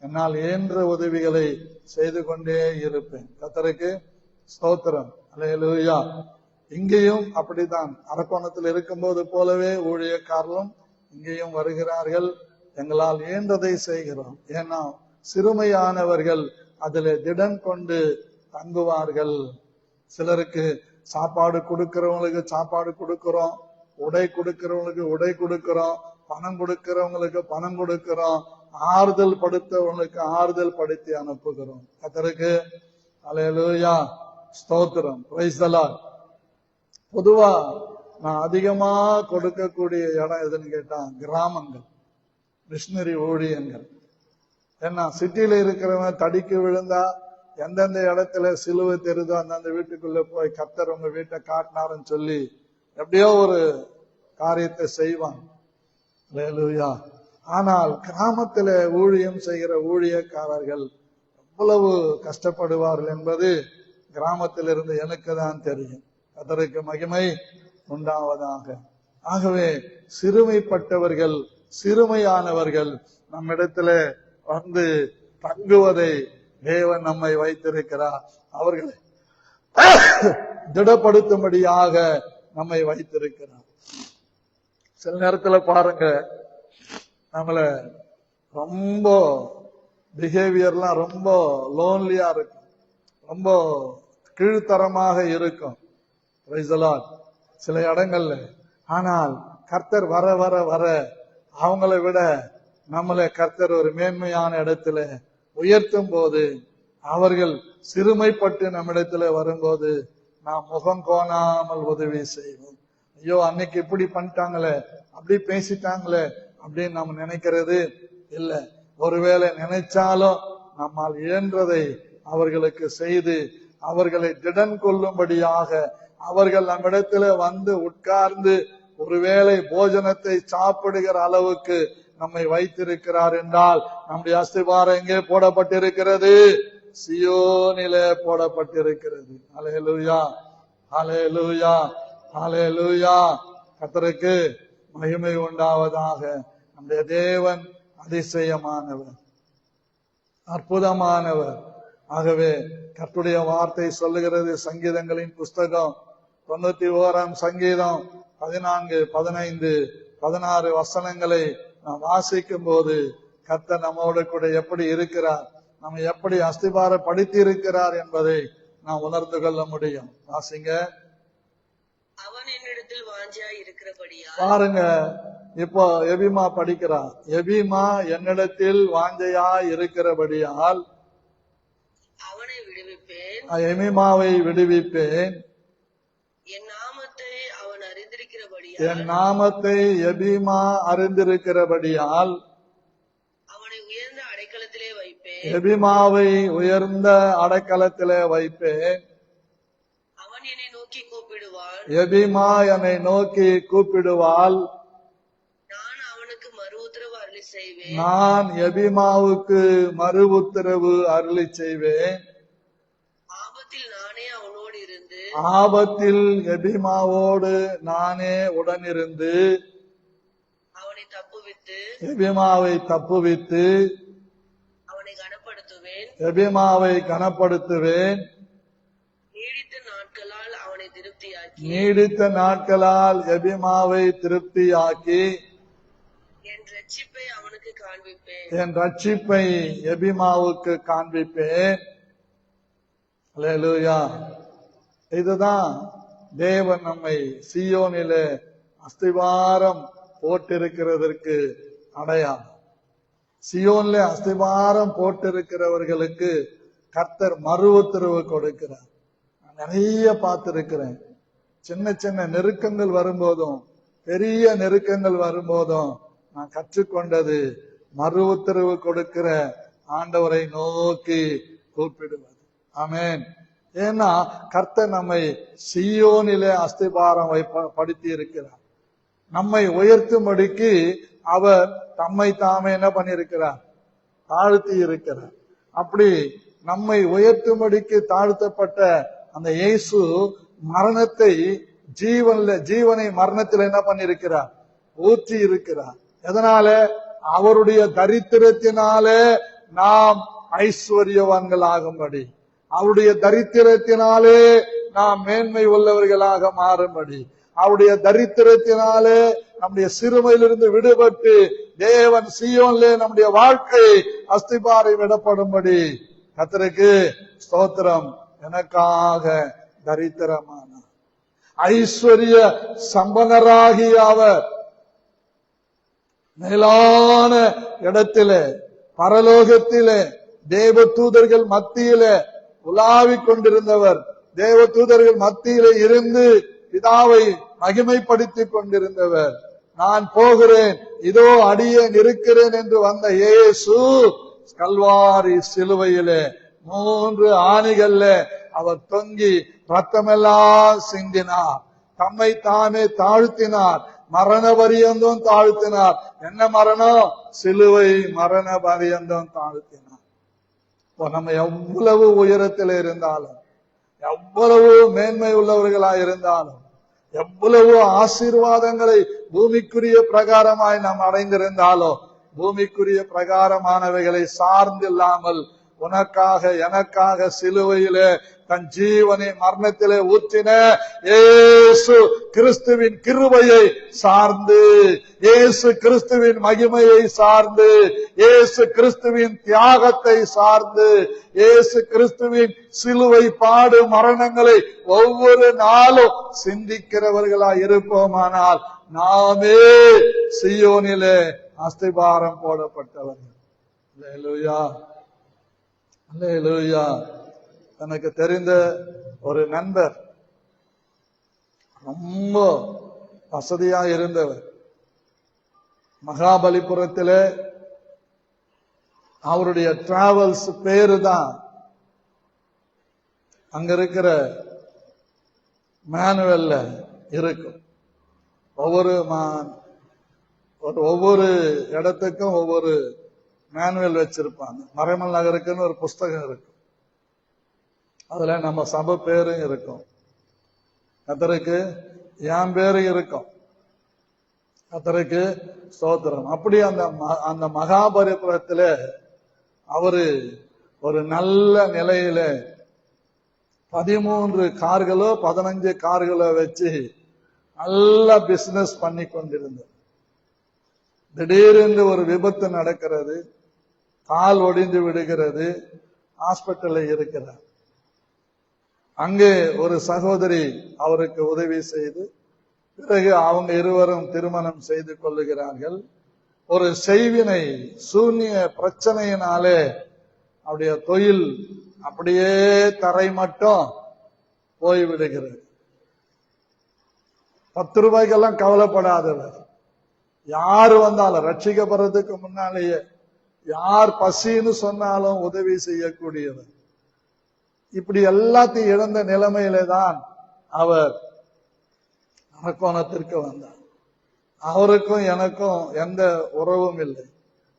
என்னால் இயன்ற உதவிகளை செய்து கொண்டே இருப்பேன். கர்த்தருக்கு ஸ்தோத்திரம். அல்லேலூயா. இங்கேயும் அப்படித்தான், அரக்கோணத்தில் இருக்கும்போது போலவே ஊழியக்காரர்களும் இங்கேயும் வருகிறார்கள். எங்களால் இயன்றதை செய்கிறோம். ஏன்னா சிறுமையானவர்கள் அதில் திடன் கொண்டு தங்குவார்கள். சிலருக்கு சாப்பாடு கொடுக்கிறவங்களுக்கு சாப்பாடு கொடுக்கிறோம், உடை கொடுக்கிறவங்களுக்கு உடை கொடுக்கிறோம், பணம் கொடுக்கிறவங்களுக்கு பணம் கொடுக்கிறோம், ஆறுதல் படுத்தவங்களுக்கு ஆறுதல் படுத்தி அனுப்புகிறோம். கர்த்தருக்கு அல்லேலூயா, ஸ்தோத்திரம், பிரைஸ் தி லார்ட். பொதுவா நான் அதிகமா கொடுக்கக்கூடிய இடம் எதுன்னு கேட்டா கிராமங்கள், மிஷினரி ஊழியங்கள். ஏன்னா சிட்டியில இருக்கிறவன் தடிக்கு விழுந்தா எந்தெந்த இடத்துல சிலுவை தெரிதோ அந்தந்த வீட்டுக்குள்ள போய் கர்த்தர் உங்க வீட்டை காட்டினாருன்னு சொல்லி எப்படியோ ஒரு காரியத்தை செய்வான். அல்லேலூயா. ஆனால் கிராமத்துல ஊழியம் செய்கிற ஊழியக்காரர்கள் எவ்வளவு கஷ்டப்படுவார்கள் என்பது கிராமத்திலிருந்து எனக்கு தான் தெரியும். கர்த்தருக்கு மகிமை உண்டாவதாக. ஆகவே சிறுமைப்பட்டவர்கள், சிறுமையானவர்கள் நம்மிடத்துல வந்து தங்குவதை தேவன் நம்மை வைத்திருக்கிறார். அவர்களை திடப்படுத்தும்படியாக நம்மை வைத்திருக்கிறார். சில நேரத்துல பாருங்க, நம்மள ரொம்ப பிஹேவியர்லாம் ரொம்ப லோன்லியா இருக்கும், ரொம்ப கீழ்த்தரமாக இருக்கும். Price the Lord. சில இடங்கள்ல. ஆனால் கர்த்தர் வர வர வர அவங்களை விட நம்மளை கர்த்தர் ஒரு மேன்மையான இடத்துல உயர்த்தும் போது, அவர்கள் சிறுமைப்பட்டு நம்மிடத்துல வரும்போது நாம் முகம் கோணாமல் உதவி செய்வோம். ஐயோ அன்னைக்கு இப்படி பண்ணிட்டாங்களே, அப்படி பேசிட்டாங்களே அப்படின்னு நம்ம நினைக்கிறது இல்லை. ஒருவேளை நினைச்சாலும் நம்மால் இயன்றதை அவர்களுக்கு செய்து அவர்களை திடன் கொள்ளும்படியாக, அவர்கள் நம்மிடத்துல வந்து உட்கார்ந்து ஒருவேளை போஜனத்தை சாப்பிடுகிற அளவுக்கு நம்மை வைத்திருக்கிறார் என்றால், நம்முடைய அஸ்திபாரம் எங்கே போடப்பட்டிருக்கிறது? சியோனிலே போடப்பட்டிருக்கிறது. அல்லேலூயா, அல்லேலூயா, அல்லேலூயா. கர்த்தருக்கு மகிமை உண்டாவதாக. நம்முடைய தேவன் அதிசயமானவர், அற்புதமானவர். ஆகவே கர்த்தருடைய வார்த்தை சொல்லுகிறது, சங்கீதங்களின் புஸ்தகம் 91ஆம் சங்கீதம் 14, 15, 16 வசனங்களை நாம் வாசிக்கும் போது கர்த்தர் நம்மோடு கூட எப்படி இருக்கிறார், நம்ம எப்படி அஸ்திபாரப்படுத்தி இருக்கிறார் என்பதை நாம் உணர்ந்து கொள்ள முடியும். வாசிங்க. அவன் என்னிடத்தில் வாஞ்சியாய் இருக்கிறபடியால், பாருங்க, இப்போ எபிமா படிக்கிறார். எபிமா என்னிடத்தில் வாஞ்சையாய் இருக்கிறபடியால் அவனை விடுவிப்பேன், எபிமாவை விடுவிப்பேன். என் நாமத்தை அவன் அறிந்திருக்கிறபடியால், என் நாமத்தை எபிமா அறிந்திருக்கிறபடியால் அவனை உயர்ந்த அடைக்கலத்திலே வைப்பேன். எபிமாவை உயர்ந்த அடைக்கலத்திலே வைப்பேன். அவன் என்னை நோக்கி கூப்பிடுவான், எபிமா என்னை நோக்கி கூப்பிடுவாள், நான் அவனுக்கு மறு உத்தரவு அருளி செய்வேன். நான் எபிமாவுக்கு மறு உத்தரவு அருளி செய்வேன். ஆபத்தில் நானே அவனோடு இருந்து ஆபத்தில் எபிமாவோடு நானே உடனிருந்து அவனை தப்புவித்து எபிமாவை தப்புவித்து அவனை கனப்படுத்துவேன். எபிமாவை கனப்படுத்துவேன். நீடித்த நாட்களால் அவனை திருப்தியாக்கி நீடித்த நாட்களால் எபிமாவை திருப்தியாக்கி என் ரட்சிப்பை அவனுக்கு காண்பிப்பேன். என் ரட்சிப்பை எபிமாவுக்கு காண்பிப்பேன். அல்லேலூயா. இதுதான் தேவன் நம்மை சீயோனிலே அஸ்திவாரம் போட்டிருக்கிறதற்கு அடையாளம். சீயோனிலே அஸ்திவாரம் போட்டிருக்கிறவர்களுக்கு கர்த்தர் மறு உத்தரவு கொடுக்கிறார். நான் நிறைய பார்த்திருக்கிறேன். சின்ன சின்ன நெருக்கங்கள் வரும்போதும் பெரிய நெருக்கங்கள் வரும்போதும் நான் கற்றுக்கொண்டது மறு உத்தரவு கொடுக்கிற ஆண்டவரை நோக்கி கூப்பிடுவது. ஆமென். ஏன்னா கர்த்தர் நம்மை சீயோனிலே அஸ்திபாரம் படுத்தி இருக்கிறார். நம்மை உயர்த்தும்படிக்கு அவர் தம்மை தாமே என்ன பண்ணியிருக்கிறார்? தாழ்த்தி இருக்கிறார். அப்படி நம்மை உயர்த்தும்படிக்கு தாழ்த்தப்பட்ட அந்த இயேசு மரணத்தை ஜீவனை மரணத்தில் என்ன பண்ணிருக்கிறார்? ஊற்றி இருக்கிறார். எதனால? அவருடைய தரித்திரத்தினாலே நாம் ஐஸ்வர்யவான்கள் ஆகும்படி, அவருடைய தரித்திரத்தினாலே நாம் மேன்மை உள்ளவர்களாக மாறும்படி, அவருடைய தரித்திரத்தினாலே நம்முடைய சிறுமையிலிருந்து விடுபட்டு தேவன் சீயோனிலே நம்முடைய வாழ்க்கை அஸ்திபாரை விடப்படும்படி கர்த்தருக்கு ஸ்தோத்திரம். எனக்காக தரித்திரமான ஐஸ்வர்ய சம்பனராகிய அவர் மேலான இடத்திலே பரலோகத்திலே தேவ தூதர்கள் மத்தியிலே உலாவிக் கொண்டிருந்தவர், தேவ தூதர்கள் மத்தியிலே இருந்து பிதாவை மகிமைப்படுத்திக் கொண்டிருந்தவர். நான் போகிறேன், இதோ அடியேன் இருக்கிறேன் என்று வந்த இயேசு கல்வாரி சிலுவையிலே 3 ஆணிகள்ல அவர் தொங்கி ரத்தமெல்லாம் சிந்தினார். தம்மை தாமே தாழ்த்தினார். மரண பரியந்தம் தாழ்த்தினார். என்ன மரணம்? சிலுவை மரண பரியந்தம் தாழ்த்தினார். நம்ம எவ்வளவு உயரத்தில் இருந்தாலும், எவ்வளவு மேன்மை உள்ளவர்களாய் இருந்தாலும், எவ்வளவு ஆசீர்வாதங்களை பூமிக்குரிய பிரகாரமாய் நாம் அடைந்திருந்தாலும், பூமிக்குரிய பிரகாரமானவைகளை சார்ந்தில்லாமல் உனக்காக எனக்காக சிலுவையிலே தன் ஜீவனை மரணத்திலே ஊற்றின இயேசு கிறிஸ்துவின் கிருபையை சார்ந்து, இயேசு கிறிஸ்துவின் மகிமையை சார்ந்து, இயேசு கிறிஸ்துவின் தியாகத்தை சார்ந்து, இயேசு கிறிஸ்துவின் சிலுவை பாடு மரணங்களை ஒவ்வொரு நாளும் சிந்திக்கிறவர்களாய் இருப்போமானால் நாமே சீயோனிலே அஸ்திபாரம் போடப்பட்டவர்கள். அல்லேலூயா, அல்லேலூயா. எனக்கு தெரிந்த ஒரு நண்பர், ரொம்ப வசதியா இருந்தவர், மகாபலிபுரத்திலே அவருடைய டிராவல்ஸ் பேரு தான் அங்க இருக்கிற மேனுவல்ல இருக்கும். ஒவ்வொரு இடத்துக்கும் ஒவ்வொரு மேனுவல் வச்சிருப்பாங்க. மறைமல் நகருக்குன்னு ஒரு புஸ்தகம் இருக்கும். அதுல நம்ம சபை பேரும் இருக்கும், கர்த்தருக்கு என் பேரும் இருக்கும். கர்த்தருக்கு ஸ்தோத்திரம். அப்படி அந்த மகாபலிபுரத்துல அவரு ஒரு நல்ல நிலையில 13 கார்களோ 15 கார்களோ வச்சு நல்ல பிசினஸ் பண்ணி கொண்டிருந்தார். திடீரென்று ஒரு விபத்து நடக்கிறது, கால் ஒடிந்து விடுகிறது, ஹாஸ்பிட்டல்ல இருக்கிறார். அங்கே ஒரு சகோதரி அவருக்கு உதவி செய்து, பிறகு அவங்க இருவரும் திருமணம் செய்து கொள்ளுகிறார்கள். ஒரு செய்வினை சூன்ய பிரச்சனையினாலே அவருடைய தொழில் அப்படியே தரை மட்டும் போய்விடுகிறது. 10 ரூபாய்க்கெல்லாம் கவலைப்படாதவர், யாரு வந்தாலும் ரட்சிக்கப்படுறதுக்கு முன்னாலேயே யார் பசின்னு சொன்னாலும் உதவி செய்யக்கூடியவர். இப்படி எல்லாத்தையும் இழந்த நிலைமையிலே தான் அவர் அரக்கோணத்திற்கு வந்தார். அவருக்கும் எனக்கும் எந்த உறவும் இல்லை.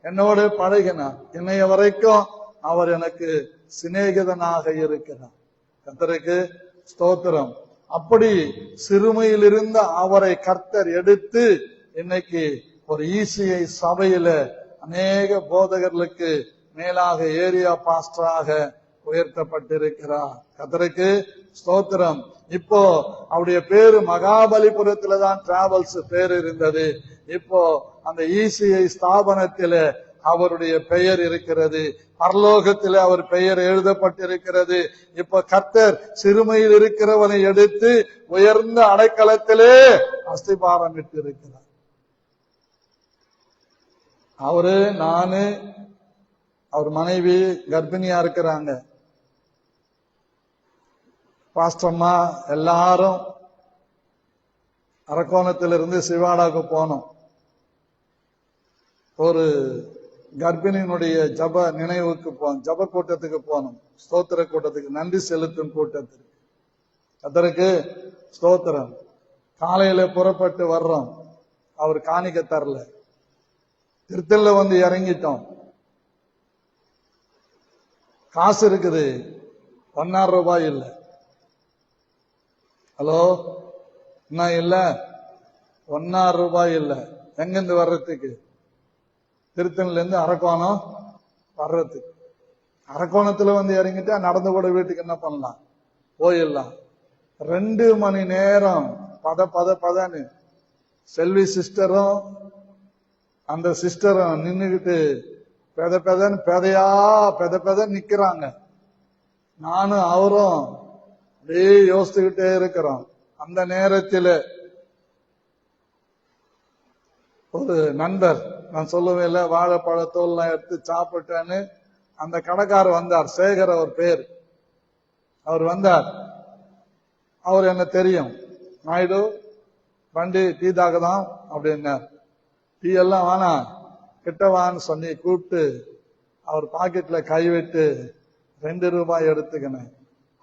என்னோட பழகினார். இன்னைய வரைக்கும் அவர் எனக்கு சிநேகிதனாக இருக்கிறார். கர்த்தருக்கு ஸ்தோத்திரம். அப்படி சிறுமையில் இருந்த அவரை கர்த்தர் எடுத்து இன்னைக்கு ஒரு ECI சபையில அநேக போதகர்களுக்கு மேலாக ஏரியா பாஸ்டராக உயர்த்தப்பட்டிருக்கிறார். கர்த்தருக்கு ஸ்தோத்திரம். இப்போ அவருடைய பேரு மகாபலிபுரத்துல தான் டிராவல்ஸ் பேர் இருந்தது. இப்போ அந்த ECI ஸ்தாபனத்தில அவருடைய பெயர் இருக்கிறது. பரலோகத்திலே அவர் பெயர் எழுதப்பட்டிருக்கிறது. இப்ப கர்த்தர் சிறுமையில் இருக்கிறவனை எடுத்து உயர்ந்த அடைக்கலத்திலே அஸ்திபாரம் இட்டு இருக்கிறார். அவரு, நானு, அவர் மனைவி கர்ப்பிணியா இருக்கிறாங்க. பாஸ்டர்மா எல்லாரும் அரக்கோணத்திலிருந்து சிவாடாக்கு போனோம். ஒரு கர்ப்பிணியினுடைய ஜப நினைவுக்கு போனோம், ஜப கூட்டத்துக்கு போனோம், ஸ்தோத்திர கூட்டத்துக்கு, நன்றி செலுத்தும் கூட்டத்துக்கு. அதற்கு ஸ்தோத்திரம். காலையில புறப்பட்டு வர்றோம். அவர் காணிக்க தரல. திருத்தல்ல வந்து இறங்கிட்டோம். காசு இருக்குது, 1,000 ரூபாய் இல்லை. ஹலோ, என்ன இல்ல? 1,000 ரூபாய் இல்லை. எங்கிருந்து வர்றதுக்கு? திருத்தணில இருந்து அரக்கோணம் வர்றதுக்கு. அரக்கோணத்துல வந்து இறங்கிட்டா நடந்து கூட வீட்டுக்கு என்ன பண்ணலாம், போயிடலாம். 2 மணி நேரம் பதன்னு செல்வி சிஸ்டரும் அந்த சிஸ்டரும் நின்னுகிட்டு பெதன்னு பெத நிக்கிறாங்க. நானும் அவரும் அப்படியே யோசிச்சுக்கிட்டே இருக்கிறோம். அந்த நேரத்தில் ஒரு நண்பர், நான் சொல்லுவேன்ல, வாழைப்பழத்தோல்லாம் எடுத்து சாப்பிட்டேன்னு அந்த கடைக்காரர் வந்தார். சேகர் அவர் பேர். அவர் வந்தார். அவர் என்ன தெரியும், நாயுடு வண்டி டீ தாகதான் அப்படின்னார். டீ எல்லாம் வேணாம், கிட்டவான்னு சொல்லி கூப்பிட்டு அவர் பாக்கெட்ல கைவிட்டு 2 ரூபாய் எடுத்துக்கினேன்.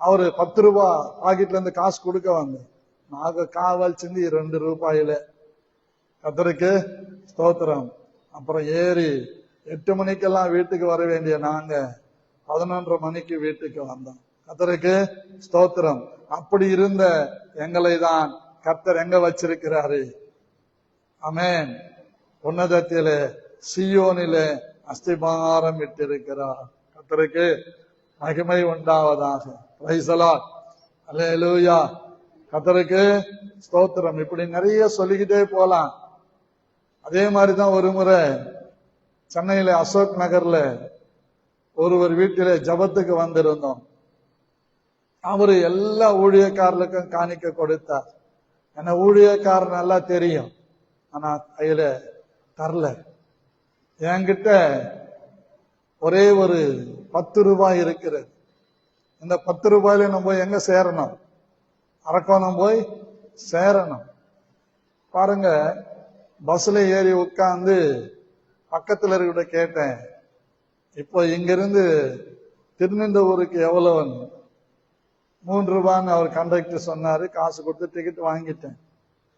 அவரு 10 ரூபாய் பாக்கெட்ல இருந்து காசு கொடுக்க வந்தேன். நாங்க காவல் சிந்தி 2 ரூபாயில. கர்த்தருக்கு ஸ்தோத்திரம். அப்புறம் ஏறி 8 மணிக்கெல்லாம் வீட்டுக்கு வர வேண்டிய நாங்க 11:30 மணிக்கு வீட்டுக்கு வந்தோம். கர்த்தருக்கு ஸ்தோத்திரம். அப்படி இருந்த எங்களை தான் கர்த்தர் எங்க வச்சிருக்கிறாரு? ஆமென். உன்னதத்திலே சீயோனிலே அஸ்திபாரம் இட்டிருக்கிறார். கர்த்தருக்கு மகிமை உண்டாவதாக. Praise the Lord. அல்லேலூயா. கர்த்தருக்கு ஸ்தோத்திரம். இப்படி நிறைய சொல்லிக்கிட்டே போலாம். அதே மாதிரிதான் ஒரு முறை சென்னையில அசோக் நகர்ல ஒருவர் வீட்டிலே ஜபத்துக்கு வந்திருந்தோம். அவரு எல்லா ஊழியக்காரர்களுக்கும் காணிக்க கொடுத்தார். என்ன ஊழியக்காரர் நல்லா தெரியும், ஆனா கையில தரல. என்கிட்ட ஒரே ஒரு 10 ரூபாய் இருக்கிறது. இந்த 10 ரூபாயில நம்ம போய் எங்க சேரணும்? அரக்கோணம் போய் சேரணும். பாருங்க, பஸ்ல ஏறி உட்கார்ந்து பக்கத்துல இருக்கிட்ட கேட்டேன், இப்போ இங்கிருந்து திருநின்றவூருக்கு எவ்வளவுன்னு. 3 ரூபான்னு அவர் கண்டக்டர் சொன்னாரு. காசு கொடுத்து டிக்கெட் வாங்கிட்டேன்.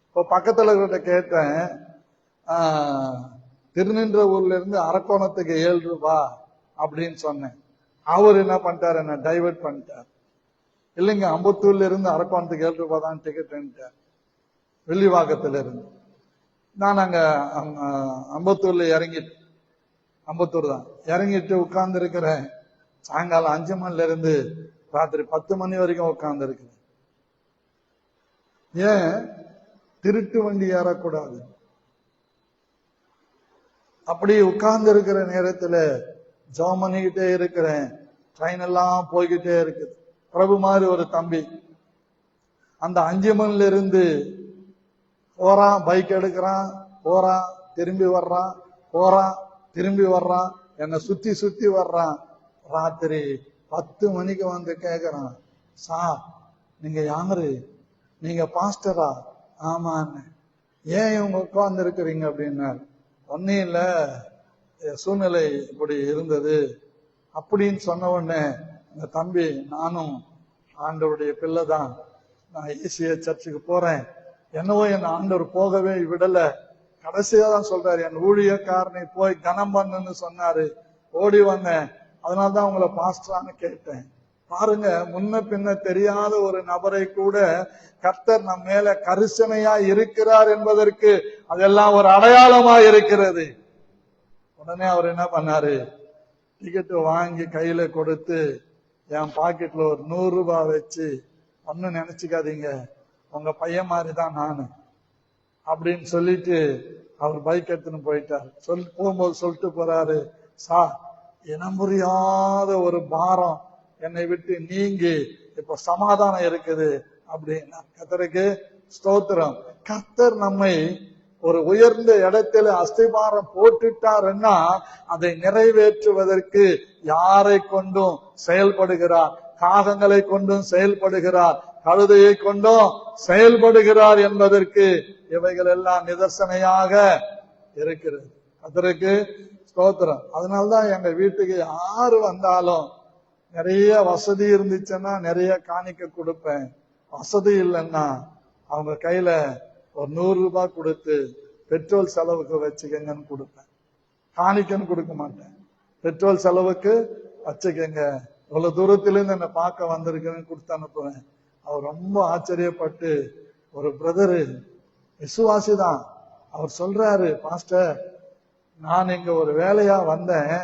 இப்போ பக்கத்துல இருக்கிட்ட கேட்டேன், திருநின்றவூர்ல இருந்து அரக்கோணத்துக்கு 7 ரூபாய் அப்படின்னு சொன்னேன். அவர் என்ன பண்ணிட்டார், என்ன டைவர்ட் பண்ணிட்டார். இல்லைங்க, அம்பத்தூர்ல இருந்து அரக்கோணத்துக்கு 7 ரூபாய் தான் டிக்கெட். வெள்ளிவாக்கத்துல இருந்து நான் அங்க அம்பத்தூர்ல அம்பத்தூர் தான் இறங்கிட்டு உட்கார்ந்து இருக்கிறேன். சாயங்காலம் 5 மணில இருந்து ராத்திரி 10 மணி வரைக்கும் உட்கார்ந்து இருக்கிறேன். ஏன் திருட்டு வண்டி ஏறக்கூடாது? அப்படி உட்கார்ந்து இருக்கிற நேரத்துல ஜெபம் பண்ணிக்கிட்டே இருக்கிறேன். ட்ரெயின் எல்லாம் போய்கிட்டே இருக்குது. பிரபு மாதிரி ஒரு தம்பி அந்த 5 மணில இருந்து போறான், பைக் எடுக்கிறான், போறான், திரும்பி வர்றான், போறான், திரும்பி வர்றான், என்னை சுத்தி சுத்தி வர்றான். ராத்திரி 10 மணிக்கு வந்து கேக்குறான், சார் நீங்க யாரு? நீங்க பாஸ்டரா? ஆமான்னு. ஏன் இவங்க உட்கார்ந்து இருக்கிறீங்க அப்படின்னாரு. ஒன்னும் இல்ல, சூழ்நிலை இப்படி இருந்தது அப்படின்னு சொன்ன உடனே இந்த தம்பி, நானும் ஆண்டவருடைய பிள்ளை தான், நான் ECI சர்ச்சுக்கு போறேன், என்னவோ என் ஆண்டவர் போகவே விடல, கடைசியா தான் சொல்றாரு, என் ஊழியக்காரனை போய் கனம் பண்ணுன்னு சொன்னாரு, ஓடி வந்தேன், அதனாலதான் உங்களை பாஸ்டரான்னு கேட்டேன். பாருங்க, முன்ன பின்ன தெரியாத ஒரு நபரை கூட கர்த்தர் நம் மேல கரிசனையா இருக்கிறார் என்பதற்கு அதெல்லாம் ஒரு அடையாளமா இருக்கிறது. உடனே அவர் என்ன பண்ணாரு, டிக்கெட் வாங்கி கையில கொடுத்து என் பாக்கெட்ல ஒரு 100 ரூபாய் வச்சு, ஒன்னும் நினைச்சுக்காதீங்க, உங்க பையன் மாதிரிதான் நானு அப்படின்னு சொல்லிட்டு அவர் பைக் எடுத்துன்னு போயிட்டார். போகும்போது சொல்லிட்டு போறாரு, சார், இனம் புரியாத ஒரு பாரம் என்னை விட்டு நீங்கி இப்ப சமாதானம் இருக்குது அப்படின்னா. கர்த்தருக்கு ஸ்தோத்திரம். கர்த்தர் நம்மை ஒரு உயர்ந்த இடத்துல அஸ்திபாரம் போட்டுட்டாருன்னா அதை நிறைவேற்றுவதற்கு யாரை கொண்டும் செயல்படுகிறார், காகங்களை கொண்டும் செயல்படுகிறார், கழுதையை கொண்டும் செயல்படுகிறார் என்பதற்கு இவைகள் எல்லாம் நிதர்சனையாக இருக்கிறது. கர்த்தருக்கு ஸ்தோத்திரம். அதனால்தான் எங்க வீட்டுக்கு யாரு வந்தாலும் நிறைய வசதி இருந்துச்சுன்னா நிறைய காணிக்க கொடுப்பேன், வசதி இல்லைன்னா அவங்க கையில ஒரு 100 ரூபாய் கொடுத்து பெட்ரோல் செலவுக்கு வச்சுக்கங்கன்னு கொடுப்பேன். காணிக்கன்னு கொடுக்க மாட்டேன், பெட்ரோல் செலவுக்கு வச்சுக்கங்க, இவ்வளவு தூரத்திலிருந்து என்ன பார்க்க வந்திருக்குன்னு கொடுத்து அனுப்புவேன். அவர் ரொம்ப ஆச்சரியப்பட்டு, ஒரு பிரதரு விசுவாசிதான், அவர் சொல்றாரு, பாஸ்டர், நான் இங்க ஒரு வேலையா வந்தேன்,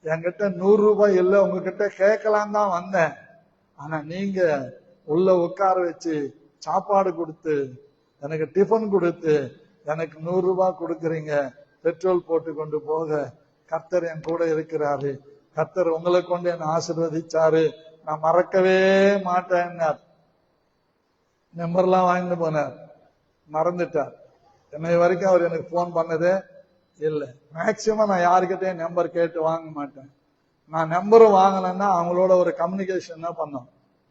என்கிட்ட 100 ரூபாய் இல்ல, உங்ககிட்ட கேட்கலாம் தான் வந்தேன், ஆனா நீங்க உள்ள உட்கார வச்சு சாப்பாடு கொடுத்து எனக்கு டிஃபன் கொடுத்து எனக்கு 100 ரூபாய் கொடுக்குறீங்க, பெட்ரோல் போட்டு கொண்டு போக கர்த்தர் என் கூட இருக்கிறாரு, கர்த்தர் உங்களை கொண்டு என்ன ஆசீர்வதிச்சாரு, நான் மறக்கவே மாட்டேன்னார். நம்பர்லாம் வாங்கிட்டு போனார், மறந்துட்டார். என்னை வரைக்கும் அவர் எனக்கு போன் பண்ணதே இல்லை. மேக்சிமம் நான் யாருக்கிட்டையும் நம்பர் கேட்டு வாங்க மாட்டேன். நான் நம்பரும் வாங்கினேன்னா அவங்களோட ஒரு கம்யூனிகேஷன் தான் பண்ணோம்,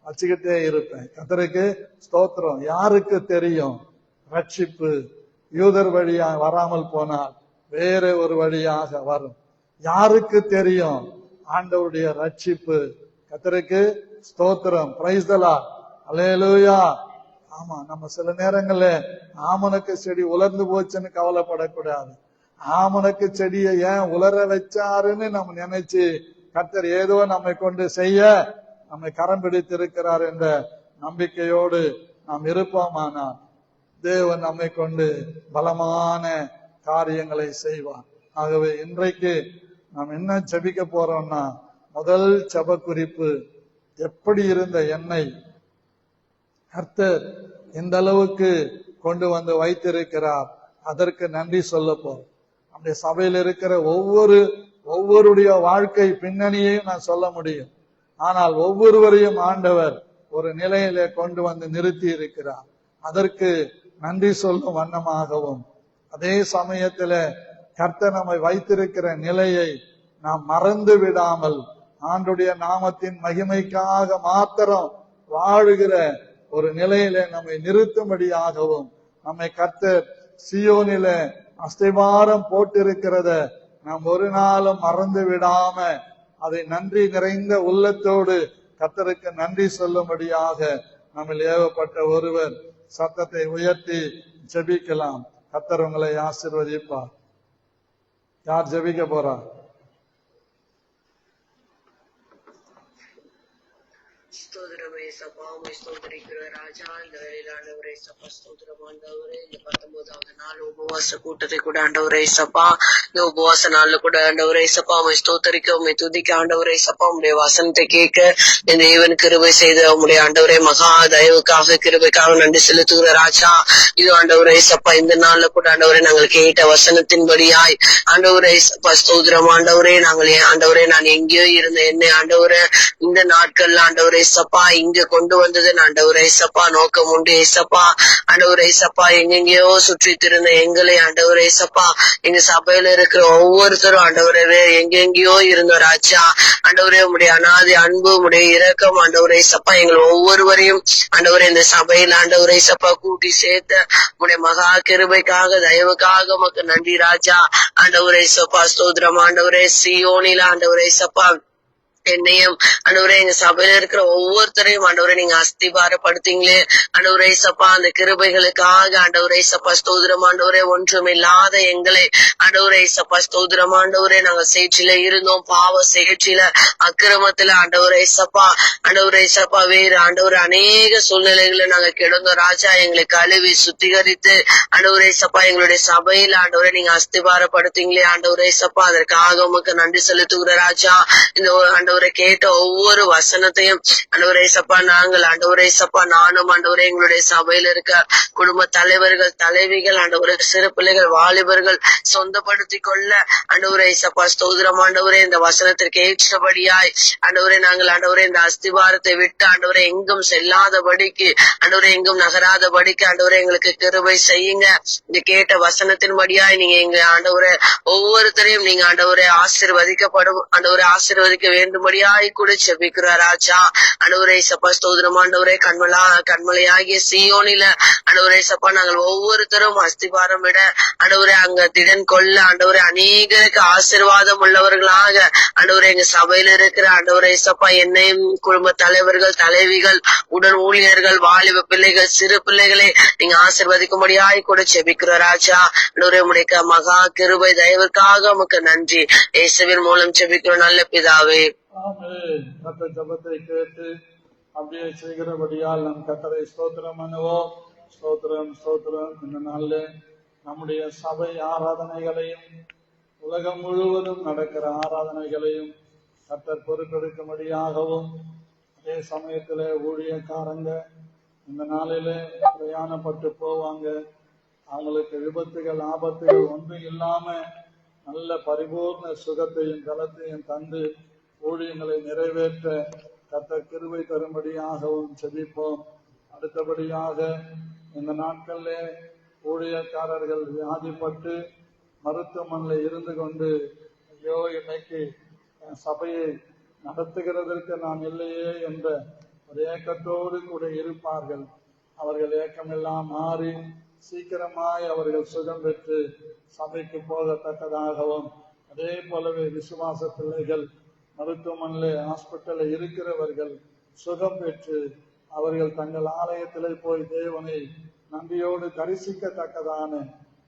வச்சுக்கிட்டே இருப்பேன். கர்த்தருக்கு ஸ்தோத்திரம். யாருக்கு தெரியும் ரட்சிப்பு யூதர் வழியா வராமல் போனால் வேற ஒரு வழியாக வரும்? யாருக்கு தெரியும் ஆண்டவருடைய ரட்சிப்பு? கர்த்தருக்கு ஸ்தோத்திரம். Praise the Lord. அல்லேலூயா. ஆமா, நம்ம சில நேரங்கள்ல ஆமணக்கு செடி உலர்ந்து போச்சுன்னு கவலைப்படக்கூடாது. ஆமணக்கு செடியை ஏன் உலர வச்சாருன்னு நம்ம நினைச்சு கர்த்தர் ஏதோ நம்மை கொண்டு செய்ய நம்மை கரம் பிடித்திருக்கிறார் என்ற நம்பிக்கையோடு நாம் இருப்போமானால் தேவன் நம்மை கொண்டு பலமான காரியங்களை செய்வார். ஆகவே இன்றைக்கு நாம் என்ன ஜெபிக்க போறோம்னா, முதல் ஜெப குறிப்பு, எப்படி இருந்த என்னை கர்த்தர் இந்த அளவுக்கு கொண்டு வந்து வைத்திருக்கிறார், அதற்கு நன்றி சொல்ல போறோம். நம்முடைய சபையில் இருக்கிற ஒவ்வொருடைய வாழ்க்கை பின்னணியையும் நான் சொல்ல முடியும். ஆனால் ஒவ்வொருவரையும் ஆண்டவர் ஒரு நிலையிலே கொண்டு வந்து நிறுத்தி இருக்கிறார். அதற்கு நன்றி சொல்லும் வண்ணமாகவும், அதே சமயத்துல கர்த்தர் நம்மை வைத்திருக்கிற நிலையை நாம் மறந்து விடாமல் ஆண்டுடைய நாமத்தின் மகிமைக்காக மாத்திரம் வாழுகிற ஒரு நிலையில நம்மை நிறுத்தும்படியாகவும், நம்மை கர்த்தர் சீயோனில அஸ்திபாரம் போட்டிருக்கிறத நாம் ஒரு நாளும் மறந்து விடாம அதை நன்றி நிறைந்த உள்ளத்தோடு கர்த்தருக்கு நன்றி சொல்லும்படியாக நம்ம ஏவப்பட்ட ஒருவர் சத்தத்தை உயர்த்தி ஜெபிக்கலாம். கர்த்தர் உங்களை ஆசீர்வதிப்பார். யார் ஜெபிக்க போறா? ஸ்தோத்திரமே சப்பா, உம்மை ஸ்தோத்திரிக்கிற ராஜா. இந்த வேளையில ஆண்டவரே சப்பா, ஸ்தோத்திரம் ஆண்டவரே. இந்த 19வது நாள் உபவாச கூட்டத்தை கூட ஆண்டவரே சப்பா, இந்த உபவாச நாள்ல கூட ஆண்டவரே சப்பா உம்மை ஸ்தோத்திரிக்க, உம்மை துதிக்க ஆண்டவரே சப்பா, உம்முடைய வசனத்தை கேட்க இந்த தேவன் கிருபை செய்த உம்முடைய ஆண்டவரே மகா தயவுக்காக கிருபைக்காக நன்றி செலுத்துகிற ராஜா. இது ஆண்டவரே சப்பா, இந்த நாள்ல கூட ஆண்டவரே நாங்கள் கேட்ட வசனத்தின்படியாய் ஆண்டவரே சப்பா ஸ்தோத்திரம் ஆண்டவரே. நாங்கள் ஆண்டவரே, நான் எங்கேயோ இருந்த என்னை ஆண்டவரே இந்த நாட்கள்ல ஆண்டவரே சப்பா இங்க கொண்டு வந்தது ஆண்டவரே சப்பா நோக்கம் உண்டு ஏசப்பா. ஆண்டவரே சப்பா எங்கெங்கயோ சுற்றி திருந்த எங்களை ஆண்டவரே சப்பா, எங்க சபையில இருக்கிற ஒவ்வொருத்தரும் ஆண்டவரே எங்கெங்கயோ இருந்த ராஜா. ஆண்டவரே உம்முடைய அநாதி அன்பு, உம்முடைய இரக்கம் ஆண்டவரே சப்பா எங்கள் ஒவ்வொருவரையும் ஆண்டவரே இந்த சபையில் ஆண்டவரே சப்பா கூட்டி சேர்த்த உம்முடைய மகா கிருபைக்காக தயவுக்காக உமக்கு நன்றி ராஜா. ஆண்டவரே சப்பா ஸ்தோத்திரம் ஆண்டவரே. சீயோனில ஆண்டவரே சப்பா என்னையும் ஆண்டவரே எங்க சபையில இருக்கிற ஒவ்வொருத்தரையும் ஆண்டவரே நீங்க அஸ்திபாரப்படுத்தீங்களே ஆண்டவரே சப்பா அந்த கிருபைகளுக்காக ஆண்டவரே சப்பா ஸ்தோத்திரம் ஆண்டவரே ஒன்றுமில்லாத எங்களை ஆண்டவரே சப்பா ஸ்தோத்திரம் ஆண்டவரே நாங்க சேற்றில இருந்தோம், பாவ சேற்றில அக்கிரமத்துல ஆண்டவரே சப்பா வேறு ஆண்டவர் அநேக சூழ்நிலைகளை நாங்க கிடந்தோம் ராஜா. எங்களை கழுவி சுத்திகரித்து ஆண்டவரே சப்பா எங்களுடைய சபையில ஆண்டவரே நீங்க அஸ்திபாரப்படுத்தீங்களே ஆண்டவரே சப்பா, அதற்காக உமக்கு நன்றி செலுத்துகிற ராஜா. இந்த ஆண்டவரை கேட்ட ஒவ்வொரு வசனத்தையும் ஆண்டவரே சப்பா நாங்கள் ஆண்டவரே சப்பா நானும் ஆண்டவரே எங்களுடைய சபையில இருக்க குடும்ப தலைவர்கள் தலைவிகள் ஆண்டவரே சிறு பிள்ளைகள் வாலிபர்கள் சொந்தப்படுத்தி கொள்ள ஆண்டவரே சப்பா ஸ்தோத்திரம் ஆண்டவரே இந்த வசனத்திற்கு ஏற்றபடியாய் ஆண்டவரே நாங்கள் ஆண்டவரே இந்த அஸ்திவாரத்தை விட்டு ஆண்டவரே எங்கும் செல்லாதபடிக்கு ஆண்டவரே எங்கும் நகராதபடிக்கு ஆண்டவரே எங்களுக்கு கிருபை செய்யுங்க. இந்த கேட்ட வசனத்தின்படியாய் நீங்க எங்க ஆண்டவரே ஒவ்வொருத்தரையும் நீங்க ஆண்டவரே ஆசீர்வதிக்கப்படும் ஆண்டவரே ஆசீர்வதிக்க வேண்டும்படியாய் கூட செபிக்கிறார் ராஜா. ஆண்டவரே சப்பா ஸ்தோத்திரம் ஆண்டவரே கண்மலையாகிய சீயோனில ஆண்டவரே சப்பா நாங்கள் ஒவ்வொருத்தரும் அஸ்திபாரம் விட ஆண்டவரே அங்க திடன் கொள்ள ஆண்டவரே அநேகருக்கு ஆசீர்வாதம் உள்ளவர்களாக ஆண்டவரே எங்க சபையில இருக்கிற ஆண்டவரே சப்பா என்னையும் குடும்ப தலைவர்கள் தலைவிகள் உடன் ஊழியர்கள் வாலிப பிள்ளைகள் சிறு பிள்ளைகளை நீங்க ஆசீர்வதிக்கும்படியாய் கூட செபிக்கிறார் ராஜா. ஆண்டவரே உம்முடைய மகா கிருபை தயவுக்காக உமக்கு நன்றி. இயேசுவின் மூலம் செபிக்கிறோம் நல்ல பிதாவே. கர்த்தர் ஜெபத்தை கேட்டு அப்படியே செய்கிறபடியால் நம் கர்த்தரை ஸ்தோத்திரம் பண்ணுவோம். ஸ்தோத்திரம் ஸ்தோத்திரம். இந்த நாள்ல நம்முடைய சபை ஆராதனைகளையும் உலகம் முழுவதும் நடக்கிற ஆராதனைகளையும் கர்த்தர் பொறுப்பெடுக்கும்படியாகவும் அதே சமயத்துல ஊழியக்காரங்க இந்த நாளில பிரயாணப்பட்டு போவாங்க, அவங்களுக்கு விபத்துகள் ஆபத்துகள் ஒன்றும் இல்லாம நல்ல பரிபூர்ண சுகத்தையும் பலத்தையும் தந்து ஊழியங்களை நிறைவேற்ற கர்த்தர் கிருபை தரும்படியாகவும் செபிப்போம். அடுத்தபடியாக இந்த நாட்கள்ல ஊழியக்காரர்கள் வியாதிப்பட்டு மருத்துவமனையில் இருந்து கொண்டு ஐயோ இன்னைக்கு சபையை நடத்துகிறதற்கு நான் இல்லையே என்ற ஒரு ஏக்கத்தோடு கூட இருப்பார்கள். அவர்கள் ஏக்கமெல்லாம் மாறி சீக்கிரமாய் அவர்கள் சுகம் பெற்று சபைக்கு போகத்தக்கதாகவும், அதே போலவே விசுவாச பிள்ளைகள் மருத்துவமனையில் ஹாஸ்பிட்டலில் இருக்கிறவர்கள் சுகம் பெற்று அவர்கள் தங்கள் ஆலயத்திலே போய் தேவனை நன்றியோடு தரிசிக்கத்தக்கதான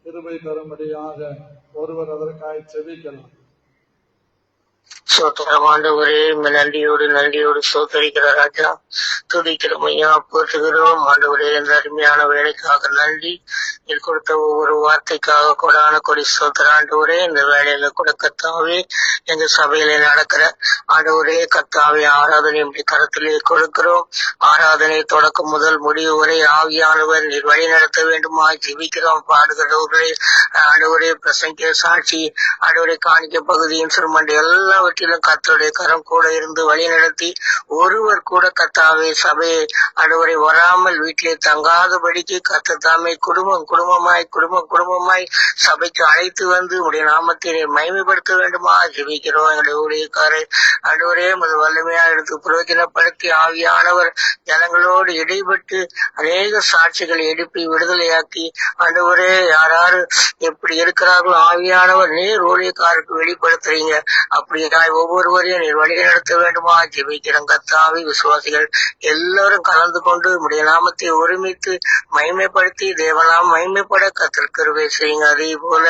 கிருபை தரும்படியாக ஒருவர் அதற்காய் செபிக்கலாம். சோத்திரம் ஆண்டவரே, நன்றியோடு சோத்தரிக்கிற ராஜா, துதிக்கிறோம் ஐயா, போற்றுகிறோம் ஆண்டவரே. இந்த அருமையான வேலைக்காக நன்றி. இது கொடுத்த ஒவ்வொரு வார்த்தைக்காக கொடான கொடி சோத்திர ஆண்டவரே. இந்த வேலையில கூட கர்த்தாவே எங்க சபையில நடக்கிற ஆண்டவரே கர்த்தாவே ஆராதனை கருத்திலே கொடுக்கிறோம். ஆராதனை தொடக்கம் முதல் முடிவு வரை ஆவியானவர் நீர் வழி நடத்த வேண்டுமா ஜெபிக்கிறோம். பாடுகிறவர்களே ஆண்டவரே, பிரசங்க சாட்சி ஆண்டவரே, காணிக்க பகுதி இன்ஸ்ட்ருமெண்ட் எல்லாவற்றையும் கர்த்தருடைய கரம் கூட இருந்து வழி நடத்தி ஒருவர் கூட கர்த்தாவே சபையை ஆண்டவரை வராமல் வீட்டிலே தங்காதபடிக்கு கர்த்தர் தாமே குடும்பமாய் சபைக்கு அழைத்து வந்து உடைய நாமத்தை மகிமைப்படுத்த வேண்டுமா ஜெபிக்கிறோம். எங்களுடைய ஊழியக்காரை ஆண்டவரே முதல் வல்லமையா எடுத்து பிரயோஜனப்படுத்தி ஆவியானவர் ஜனங்களோடு இடைப்பட்டு அநேக சாட்சிகளை எழுப்பி விடுதலையாக்கி ஆண்டவரே யாராரு எப்படி இருக்கிறார்களோ ஆவியானவர் நீர் ஊழியக்காருக்கு வெளிப்படுத்துறீங்க. அப்படியாய் ஒவ்வொருவரையும் நீர் வழி நடத்த வேண்டுமா ஜெபிக்கிறோம். கர்த்தாவே விசுவாசிகள் எல்லாரும் கலந்து கொண்டு உடைய நாமத்தை ஒருமித்து மகிமைப்படுத்தி தேவனாம் மகிமைப்பட கர்த்தர் கிருபை செய்யுங்க. அதே போல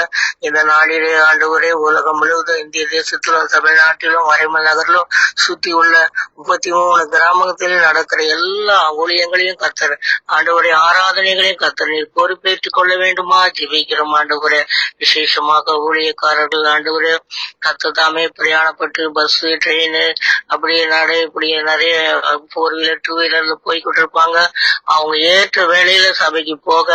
இந்த நாளிலே ஆண்டவரே உலகம் முழுவதும் இந்திய தேசத்திலும் தமிழ்நாட்டிலும் வரைமல் நகரிலும் சுத்தி உள்ள 33 கிராமத்திலும் நடக்கிற எல்லா ஊழியங்களையும் கர்த்தர் ஆண்டவரே ஆராதனைகளையும் கர்த்தர் நீர் பொறுப்பேற்றுக் கொள்ள வேண்டுமா ஜெபிக்கிறோம். ஆண்டவரே விசேஷமாக ஊழியக்காரர்கள் ஆண்டவரே கர்த்தர் தாமே பிரயாணப்பட்டு பஸ் ட்ரெயின் அப்படியே இப்படியே நிறைய 4 வீலர் 2 வீலர்ல போய்கிட்டு இருப்பாங்க. அவங்க ஏற்ற வேலையில சபைக்கு போக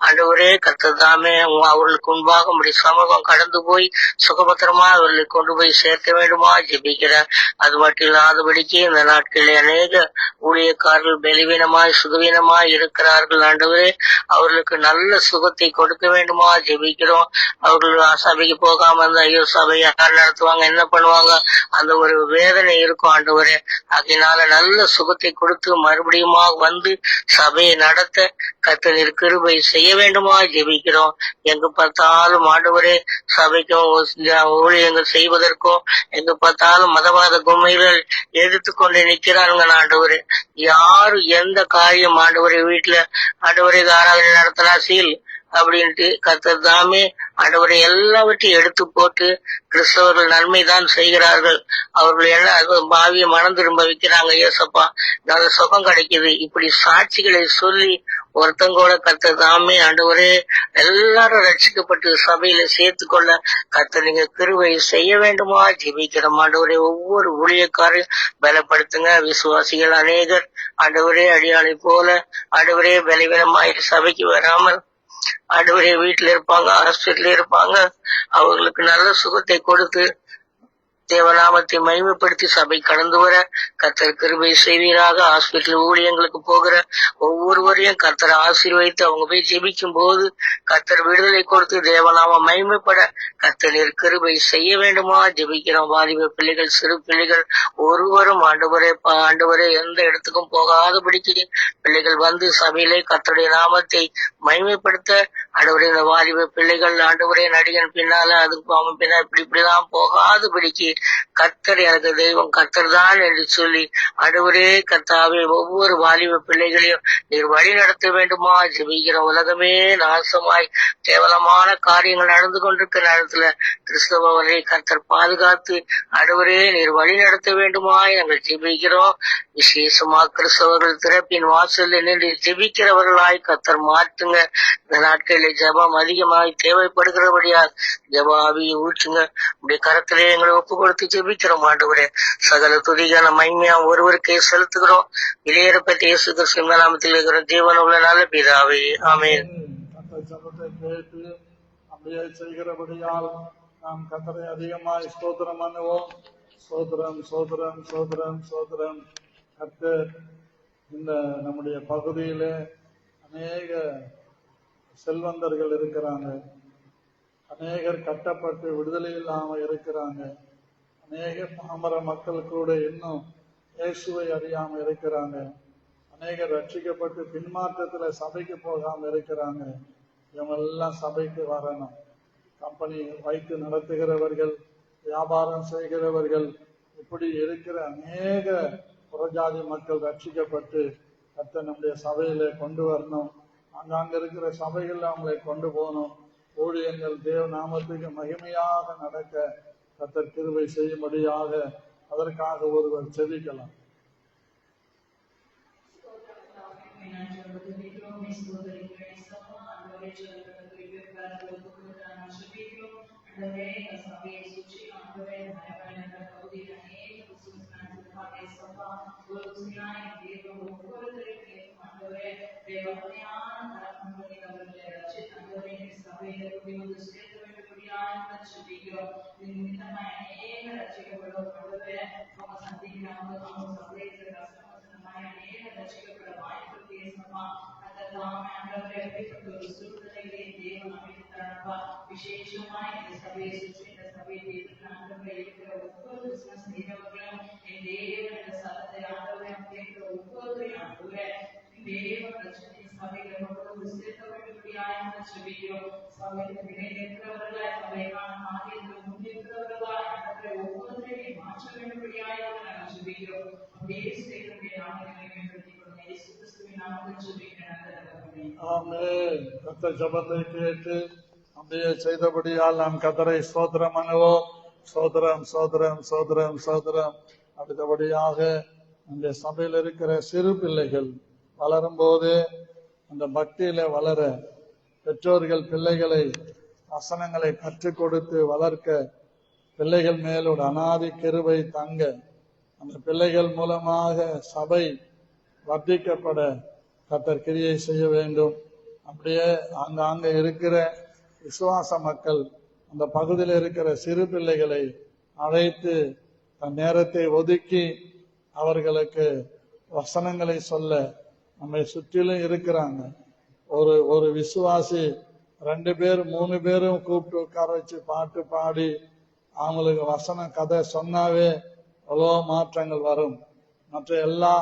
ஆண்டவரே கர்த்தர் தாமே அவர்களுக்கு முன்பாக உடைய சமூகம் கடந்து போய் சுகபத்திரமா அவர்களை கொண்டு போய் சேர்க்க வேண்டுமா ஜெபிக்கிறேன். அது மட்டும் இல்லாதபடிக்கு இந்த நாட்களில் அநேக ஊழியக்காரர்கள் பலவீனமாய் சுகவீனமாய் இருக்கிறார்கள். ஆண்டவரே அவர்களுக்கு நல்ல சுகத்தை கொடுக்க வேண்டுமா ஜெபிக்கிறோம். அவர்கள் சபைக்கு போகாம இருந்தா ஐயோ சபை யார் நடத்துவாங்க என்ன பண்ணுவாங்க அந்த ஒரு வேதனை இருக்கும் ஆண்டவரே. அதனால நல்ல சுகத்தை கொடுத்து மறுபடியும் வந்து சபையை நடத்த கர்த்தர் நீர் கிருபை செய்ய வேண்டுமா ஜெபிக்கிறோம். எங்க பார்த்தாலும் ஆண்டவரே சபைக்கும் ஊழியங்கள் செய்வதற்கும் எங்க பார்த்தாலும் மதவாத கும்மைகள் எதிர்த்து கொண்டு நிக்கிறாங்க ஆண்டவரே. யாரு எந்த காரியம் ஆண்டவரே வீட்டுல ஆண்டவரே ஆராதனை நடத்தினா சீல் அப்படின்ட்டு கர்த்தர் தாமே ஆண்டவரை எல்லாவற்றையும் எடுத்து போட்டு கிறிஸ்தவர்கள் நன்மைதான் செய்கிறார்கள். அவர்கள் எல்லாம் பாவிய மனம் திரும்ப வைக்கிறாங்க. ஏசப்பா நல்ல சுகம் கிடைக்குது. இப்படி சாட்சிகளை சொல்லி ஒருத்தங்கோட கர்த்தர் தாமே ஆண்டவரே எல்லாரும் ரட்சிக்கப்பட்டு சபையில சேர்த்து கொள்ள கர்த்தர் நீங்க கிருபை செய்ய வேண்டுமா ஜெபிக்கிறோம் ஆண்டவரே. ஒவ்வொரு ஊழியக்காரையும் பலப்படுத்துங்க. விசுவாசிகள் அநேகர் ஆண்டவரே அடியாளை போல ஆண்டவரே பலவீனமாய் சபைக்கு வராமல் ஆண்டவரே வீட்டுல இருப்பாங்க, ஹாஸ்பிட்டல்ல இருப்பாங்க. அவர்களுக்கு நல்ல சுகத்தை கொடுத்து தேவநாமத்தை மகிமைப்படுத்தி சபை கடந்து வர கர்த்தர் கிருபை செய்வீராக. ஹாஸ்பிட்டல் ஊழியங்களுக்கு போகிற ஒவ்வொருவரையும் கர்த்தரை ஆசீர்வதித்து அவங்க போய் ஜெபிக்கும் போது கர்த்தர் விடுதலை கொடுத்து தேவநாம மகிமைப்பட கர்த்தர் நீர் கிருபை செய்ய வேண்டுமா ஜெபிக்கிறோம். வாலிப பிள்ளைகள் சிறு பிள்ளைகள் ஒருவரும் ஆண்டவரே எந்த இடத்துக்கும் போகாதபடிக்கு பிள்ளைகள் வந்து சபையிலே கர்த்தருடைய நாமத்தை மகிமைப்படுத்த ஆண்டவரே இந்த வாலிப பிள்ளைகள் ஆண்டவரே நடிகன் பின்னால அதுக்கு அவன் பின்னா இப்படிதான் போகாதபடிக்கு கர்த்தர் எனக்கு தெய்வம் கர்த்தர் தான் என்று சொல்லி ஆண்டவரே கர்த்தாவே ஒவ்வொரு வாலிப பிள்ளைகளையும் நீர் வழி நடத்த வேண்டுமா ஜெபிக்கிற. உலகமே நாசமாய் கேவலமான காரியங்கள் நடந்து கொண்டிருக்கிற நேரத்துல கிறிஸ்தவரை கர்த்தர் பாதுகாத்து ஆண்டவரே நீர் வழி நடத்த வேண்டுமாய் நாங்கள் ஜெபிக்கிறோம். விசேஷமா கிறிஸ்தவர்கள் திறப்பின் வாசலில் நின்று ஜெபிக்கிறவர்களாய் கர்த்தர் மாற்றுங்க. இந்த நாட்களில் ஜெபம் அதிகமாய் தேவைப்படுகிறபடியால் ஜெபாவியை ஊற்றுங்க. உடைய கரத்திலே எங்களை ஒப்பு கொடுத்து ஜெபிக்கிறோம் ஆண்டவரே. சகல துதிகான மகிமையா ஒருவருக்கே செலுத்துகிறோம். இளையரப்பட்ட இயேசு கிறிஸ்துவின் நாமத்தில் இருக்கிற ஜீவன் உள்ள நல்ல பிதாவே ஆமென். ஜபத்தை கேட்டு அப்படியே செய்கிறபடியால் நாம் கர்த்தரை அதிகமாய் ஸ்தோத்திரம் பண்ணுவோம். சோதரம் சோதரம் சோதரம் சோதரம். கர்த்தர் இந்த நம்முடைய பகுதியிலே அநேக செல்வந்தர்கள் இருக்கிறாங்க, அநேகர் கட்டப்பட்டு விடுதலை இல்லாம இருக்கிறாங்க, அநேக பாமர மக்கள் கூட இன்னும் இயேசுவை அறியாம இருக்கிறாங்க, அநேகர் ரட்சிக்கப்பட்டு பின்மாற்றத்துல சபைக்கு போகாம இருக்கிறாங்க. இவங்கெல்லாம் சபைக்கு வரணும். கம்பெனி வைத்து நடத்துகிறவர்கள், வியாபாரம் செய்கிறவர்கள், இப்படி இருக்கிற அநேக புறஜாதி மக்கள் ரட்சிக்கப்பட்டு கர்த்தர் நம்முடைய சபையில கொண்டு வரணும். அங்கங்க இருக்கிற சபைகள் அவங்களை கொண்டு போகணும். ஊழியங்கள் தேவ நாமத்துக்கு மகிமையாக நடக்க கர்த்தர் கிருபை செய்யும்படியாக அதற்காக ஒருவர் செபிக்கலாம். விசேஷமாய் இந்த சபையை சுற்றி இந்த சபையை இருக்கிற ஒவ்வொரு பிசினஸ் செய்கிறவர்களும் என் தேவன் இந்த சபத்தை ஆண்டவரையும் கேட்கிற ஒவ்வொருவரையும் ஆண்டவரே தேவன் பிரச்சனை சபைகளை கொண்டு சேர்க்க வேண்டும்படியாக ஜெபிக்கிறோம். சபையில் இருக்கிறவர்களாய் சபைக்கான காரியத்தில் முன்னிற்கிறவர்களாய் ஆண்டவரை ஒவ்வொருவரையும் மாற்ற வேண்டும்படியாக நாங்கள் ஜெபிக்கிறோம். அப்படியே செய்கிற ஆண்டவரை மேம்படுத்திக் கொள்ளும் இயேசு கிறிஸ்துவின் நாமத்தில் ஜெபிக்கிறேன். ஆமென். கர்த்தர் ஜெபத்தை கேட்டு அப்படியே செய்தபடியால் நாம் கர்த்தரை ஸ்தோத்திரம் பண்ணுவோம். சோதரம் சோதரம் சோதரம் சோதரம். அடுத்தபடியாக இந்த சபையில் இருக்கிற சிறு பிள்ளைகள் வளரும் போது அந்த பக்தியில வளர பெற்றோர்கள் பிள்ளைகளை வசனங்களை கற்றுக் கொடுத்து வளர்க்க பிள்ளைகள் மேலோட அநாதி கிருபை தங்க அந்த பிள்ளைகள் மூலமாக சபை வர்த்திக்கப்பட கர்த்தர் கிரியை செய்ய வேண்டும். அப்படியே அங்க இருக்கிற விசுவாச மக்கள் அந்த பகுதியில் இருக்கிற சிறு பிள்ளைகளை அழைத்து தன் நேரத்தை ஒதுக்கி அவர்களுக்கு வசனங்களை சொல்ல நம்மை சுற்றிலும் இருக்கிறாங்க. ஒரு விசுவாசி 2 பேர் 3 பேரும் கூப்பிட்டு உட்கார வச்சு பாட்டு பாடி அவங்களுக்கு வசனம் கதை சொன்னாவே எவ்வளோ மாற்றங்கள் வரும். மற்ற எல்லா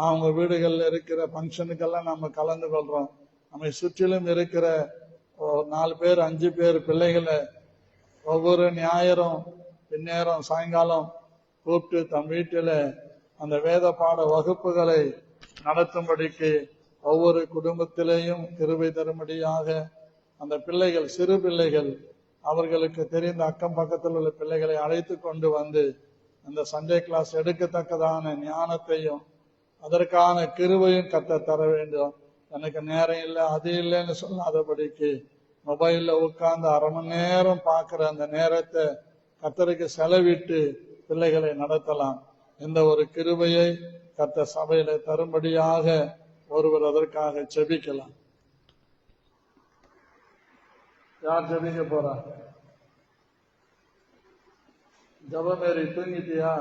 அவங்க வீடுகளில் இருக்கிற ஃபங்க்ஷனுக்கெல்லாம் நம்ம கலந்து கொள்றோம். நம்மை சுற்றிலும் இருக்கிற 4 பேர் 5 பேர் பிள்ளைகளை ஒவ்வொரு ஞாயிறும் பின்னேரம் சாயங்காலம் கூப்பிட்டு தம் வீட்டில அந்த வேத பாட வகுப்புகளை நடத்தும்படிக்கு ஒவ்வொரு குடும்பத்திலேயும் கிருபை தரும்படியாக அந்த பிள்ளைகள், சிறு பிள்ளைகள், அவர்களுக்கு தெரிந்த அக்கம் பக்கத்தில் உள்ள பிள்ளைகளை அழைத்து கொண்டு வந்து அந்த சண்டே கிளாஸ் எடுக்கத்தக்கதான ஞானத்தையும் அதற்கான கிருபையும் கர்த்தர் தர வேண்டும். எனக்கு நேரம் இல்லை, அது இல்லைன்னு சொல்லாதபடிக்கு மொபைல்ல உட்கார்ந்து 1/2 மணி நேரம் பார்க்கிற அந்த நேரத்தை கர்த்தருக்கு செலவிட்டு பிள்ளைகளை நடத்தலாம். இந்த ஒரு கிருபையை கர்த்தர் சபையில தரும்படியாக ஒருவர் அதற்காக ஜெபிக்கலாம். யார் ஜெபிக்க போறா? ஜபமேரி தூங்கிட்டியா?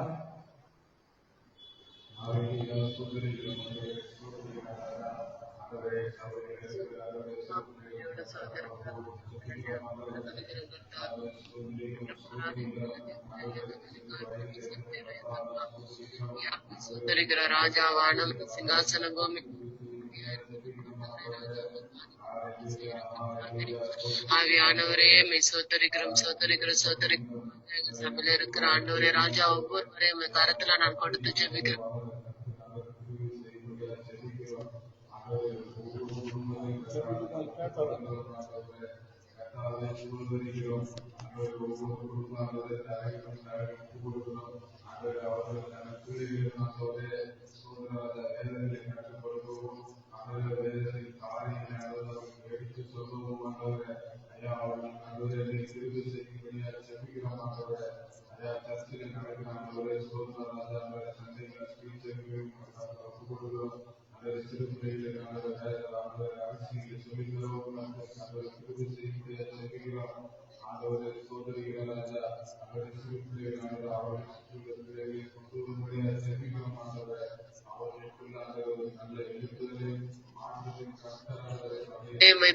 ராஜாவானம் சிங்காசனம் பூமி ஆவியானவரே சோதரிக்கிறோம் சபையில இருக்கிற ஆண்டவரே ராஜா ஒவ்வொருவரையும் கரத்துல நான் கொடுத்து ஜெபிக்கிறேன்.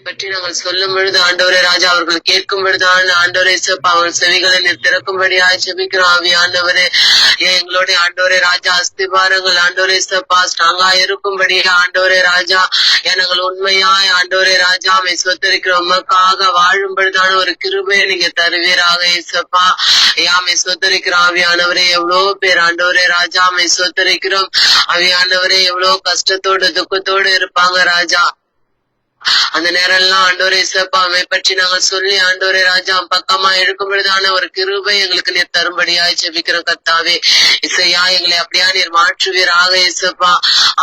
பற்றி நாங்கள் சொல்லும் பொழுது ஆண்டவரே ராஜா அவர்கள் கேட்கும் பொழுது ஆண்டவரே சிறப்பு அவர்கள் செவிகளை நீர் திறக்கும்படியாக ஜெபிக்கிறோம். ஆவியானவரே எங்களுடைய ஆண்டவரே ராஜா அஸ்திபாரங்கள் ஆண்டவரே சிறப்பா ஸ்ட்ராங்கா இருக்கும்படியாக ஆண்டவரே ராஜா எங்கள் உண்மையாய் ஆண்டவரே ராஜா சொத்தரிக்கிறோம். உமக்காக வாழும் பொழுதான ஒரு கிருபையை நீங்க தருவீராக இயேசப்பா. யாமை சொத்தரிக்கிறோம். ஆவியானவரே எவ்வளவு பேர் ஆண்டவரே ராஜா சொத்தரிக்கிறோம். ஆவியானவரே எவ்வளவு கஷ்டத்தோடு துக்கத்தோடு இருப்பாங்க ராஜா. அந்த நேரம் எல்லாம் ஆண்டவரே சிறப்பாமை பற்றி நாங்கள் சொல்லி ஆண்டவரே ராஜா பக்கமா இருக்கும் பொழுதான ஒரு கிருபை எங்களுக்கு நீர் தரும்படியாய் ஜெபிக்கிறோம். கர்த்தாவே இசையா எங்களை அப்படியா நீர் மாற்றுவீராக இசப்பா.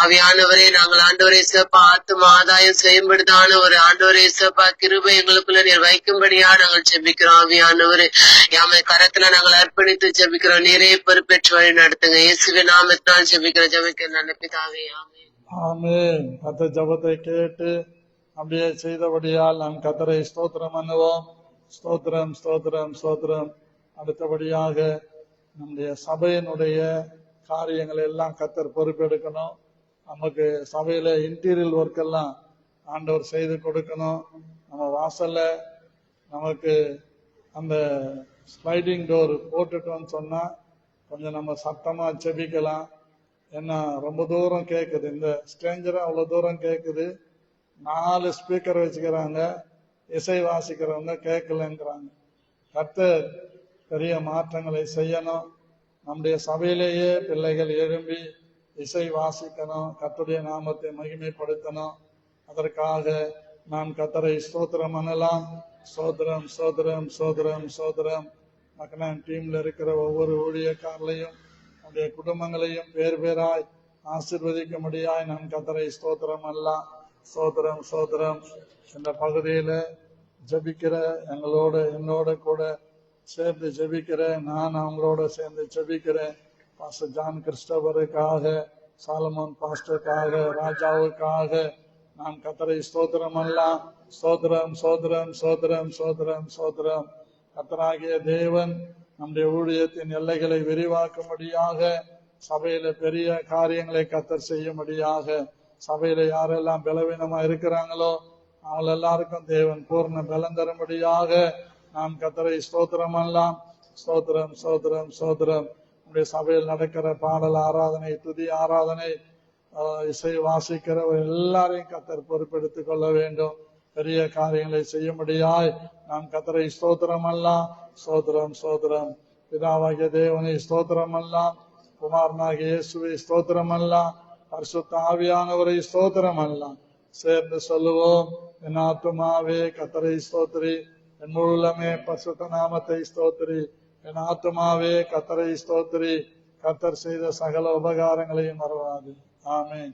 ஆவியானவரே நாங்கள் ஆண்டவரே சிறப்பா ஆத்தும ஆதாயம் செய்யும்படிதான ஒரு ஆண்டவரே சிறப்பா கிருபை எங்களுக்குள்ள நீர் வைக்கும்படியா நாங்கள் ஜெபிக்கிறோம். ஆவியானவரே யாமை கரத்துல நாங்கள் அர்ப்பணித்து ஜெபிக்கிறோம். நீரே பொறுப்பேற்று வழி நடத்துங்க. இயேசுவின் நாமத்தினால் ஜெபிக்கிற நல்ல பிதாவே ஆமென். ஆமென். கர்த்தர் ஜெபத்தை கேட்டு அப்படியே செய்தபடியால் நாம் கர்த்தரை ஸ்தோத்திரம் பண்ணுவோம். ஸ்தோத்திரம் ஸ்தோத்திரம் ஸ்தோத்திரம். அடுத்தபடியாக நம்முடைய சபையினுடைய காரியங்களை எல்லாம் கர்த்தர் பொறுப்பெடுக்கணும். நமக்கு சபையில இன்டீரியல் ஒர்க் எல்லாம் ஆண்டவர் செய்து கொடுக்கணும். நம்ம வாசல்ல நமக்கு அந்த ஸ்லைடிங் டோர் போட்டுட்டோம்னு சொன்னா கொஞ்சம் நம்ம சத்தமா ஜெபிக்கலாம். ஏன்னா ரொம்ப தூரம் கேட்குது, இந்த ஸ்ட்ரேஞ்சரை அவ்வளவு தூரம் கேட்குது. 4 ஸ்பீக்கர் வச்சுக்கிறாங்க, இசை வாசிக்கிறவங்க கேட்கலங்கிறாங்க. கர்த்தர் பெரிய மாற்றங்களை செய்யணும். நம்முடைய சபையிலேயே பிள்ளைகள் எழும்பி இசை வாசிக்கணும், கர்த்தருடைய நாமத்தை மகிமைப்படுத்தணும். அதற்காக நாம் கர்த்தரை ஸ்தோத்திரம் பண்ணலாம். சோதரம் சோதரம் சோதரம் சோதரம். மக்கள் டீம்ல இருக்கிற ஒவ்வொரு ஊழியக்காரர்களையும் நம்முடைய குடும்பங்களையும் பேர் பேராய் ஆசீர்வதிக்கும்படியாய் நாம் கர்த்தரை ஸ்தோத்திரம் பண்ணலாம். சோதரம் சோதரம். இந்த பகுதியில ஜெபிக்கிற என்னோட கூட சேர்ந்து ஜெபிக்கிறேன். நான் அவங்களோட சேர்ந்து ஜெபிக்கிறேன். பாஸ்டர் ஜான் கிறிஸ்டோபருக்காக, சாலமோன் பாஸ்டருக்காக, ராஜாவுக்காக நாம் கர்த்தரை ஸ்தோத்திரம் பண்ணலாம். சோதரம் சோதரம் சோதரம் சோதரம் சோதரம். கர்த்தராகிய தேவன் நம்முடைய ஊழியத்தின் எல்லைகளை விரிவாக்கும்படியாக, சபையில பெரிய காரியங்களை கர்த்தர் செய்யும்படியாக, சபையில யாரெல்லாம் பலவீனமா இருக்கிறாங்களோ அவங்க எல்லாருக்கும் தேவன் பூர்ண பலம் தரும்படியாக நாம் கர்த்தரை ஸ்தோத்திரம் பண்ணலாம். ஸ்தோத்திரம் ஸ்தோத்திரம் ஸ்தோத்திரம். நம்முடைய சபையில் நடக்கிற பாடல் ஆராதனை, துதி ஆராதனை, இசை வாசிக்கிற எல்லாரையும் கர்த்தர் பொறுப்பெடுத்துக் கொள்ள வேண்டும். பெரிய காரியங்களை செய்யும்படியாய் நாம் கர்த்தரை ஸ்தோத்திரம் எல்லாம், ஸ்தோத்திரம் ஸ்தோத்திரம். பிதாவாகிய தேவனை ஸ்தோத்திரம் எல்லாம், குமாரனாகிய இயேசுவை ஸ்தோத்திரம் எல்லாம், பரிசுத்த ஆவியானவரை ஸ்தோத்திரம் எல்லாம் சேர்ந்து சொல்லுவோம். என் ஆத்துமாவே கர்த்தரை ஸ்தோத்திரி, என் முழுமே பரிசுத்த நாமத்தை ஸ்தோத்திரி. என் ஆத்துமாவே கர்த்தரை ஸ்தோத்திரி, கர்த்தர் செய்த சகல உபகாரங்களையும் மறவாது. ஆமென்.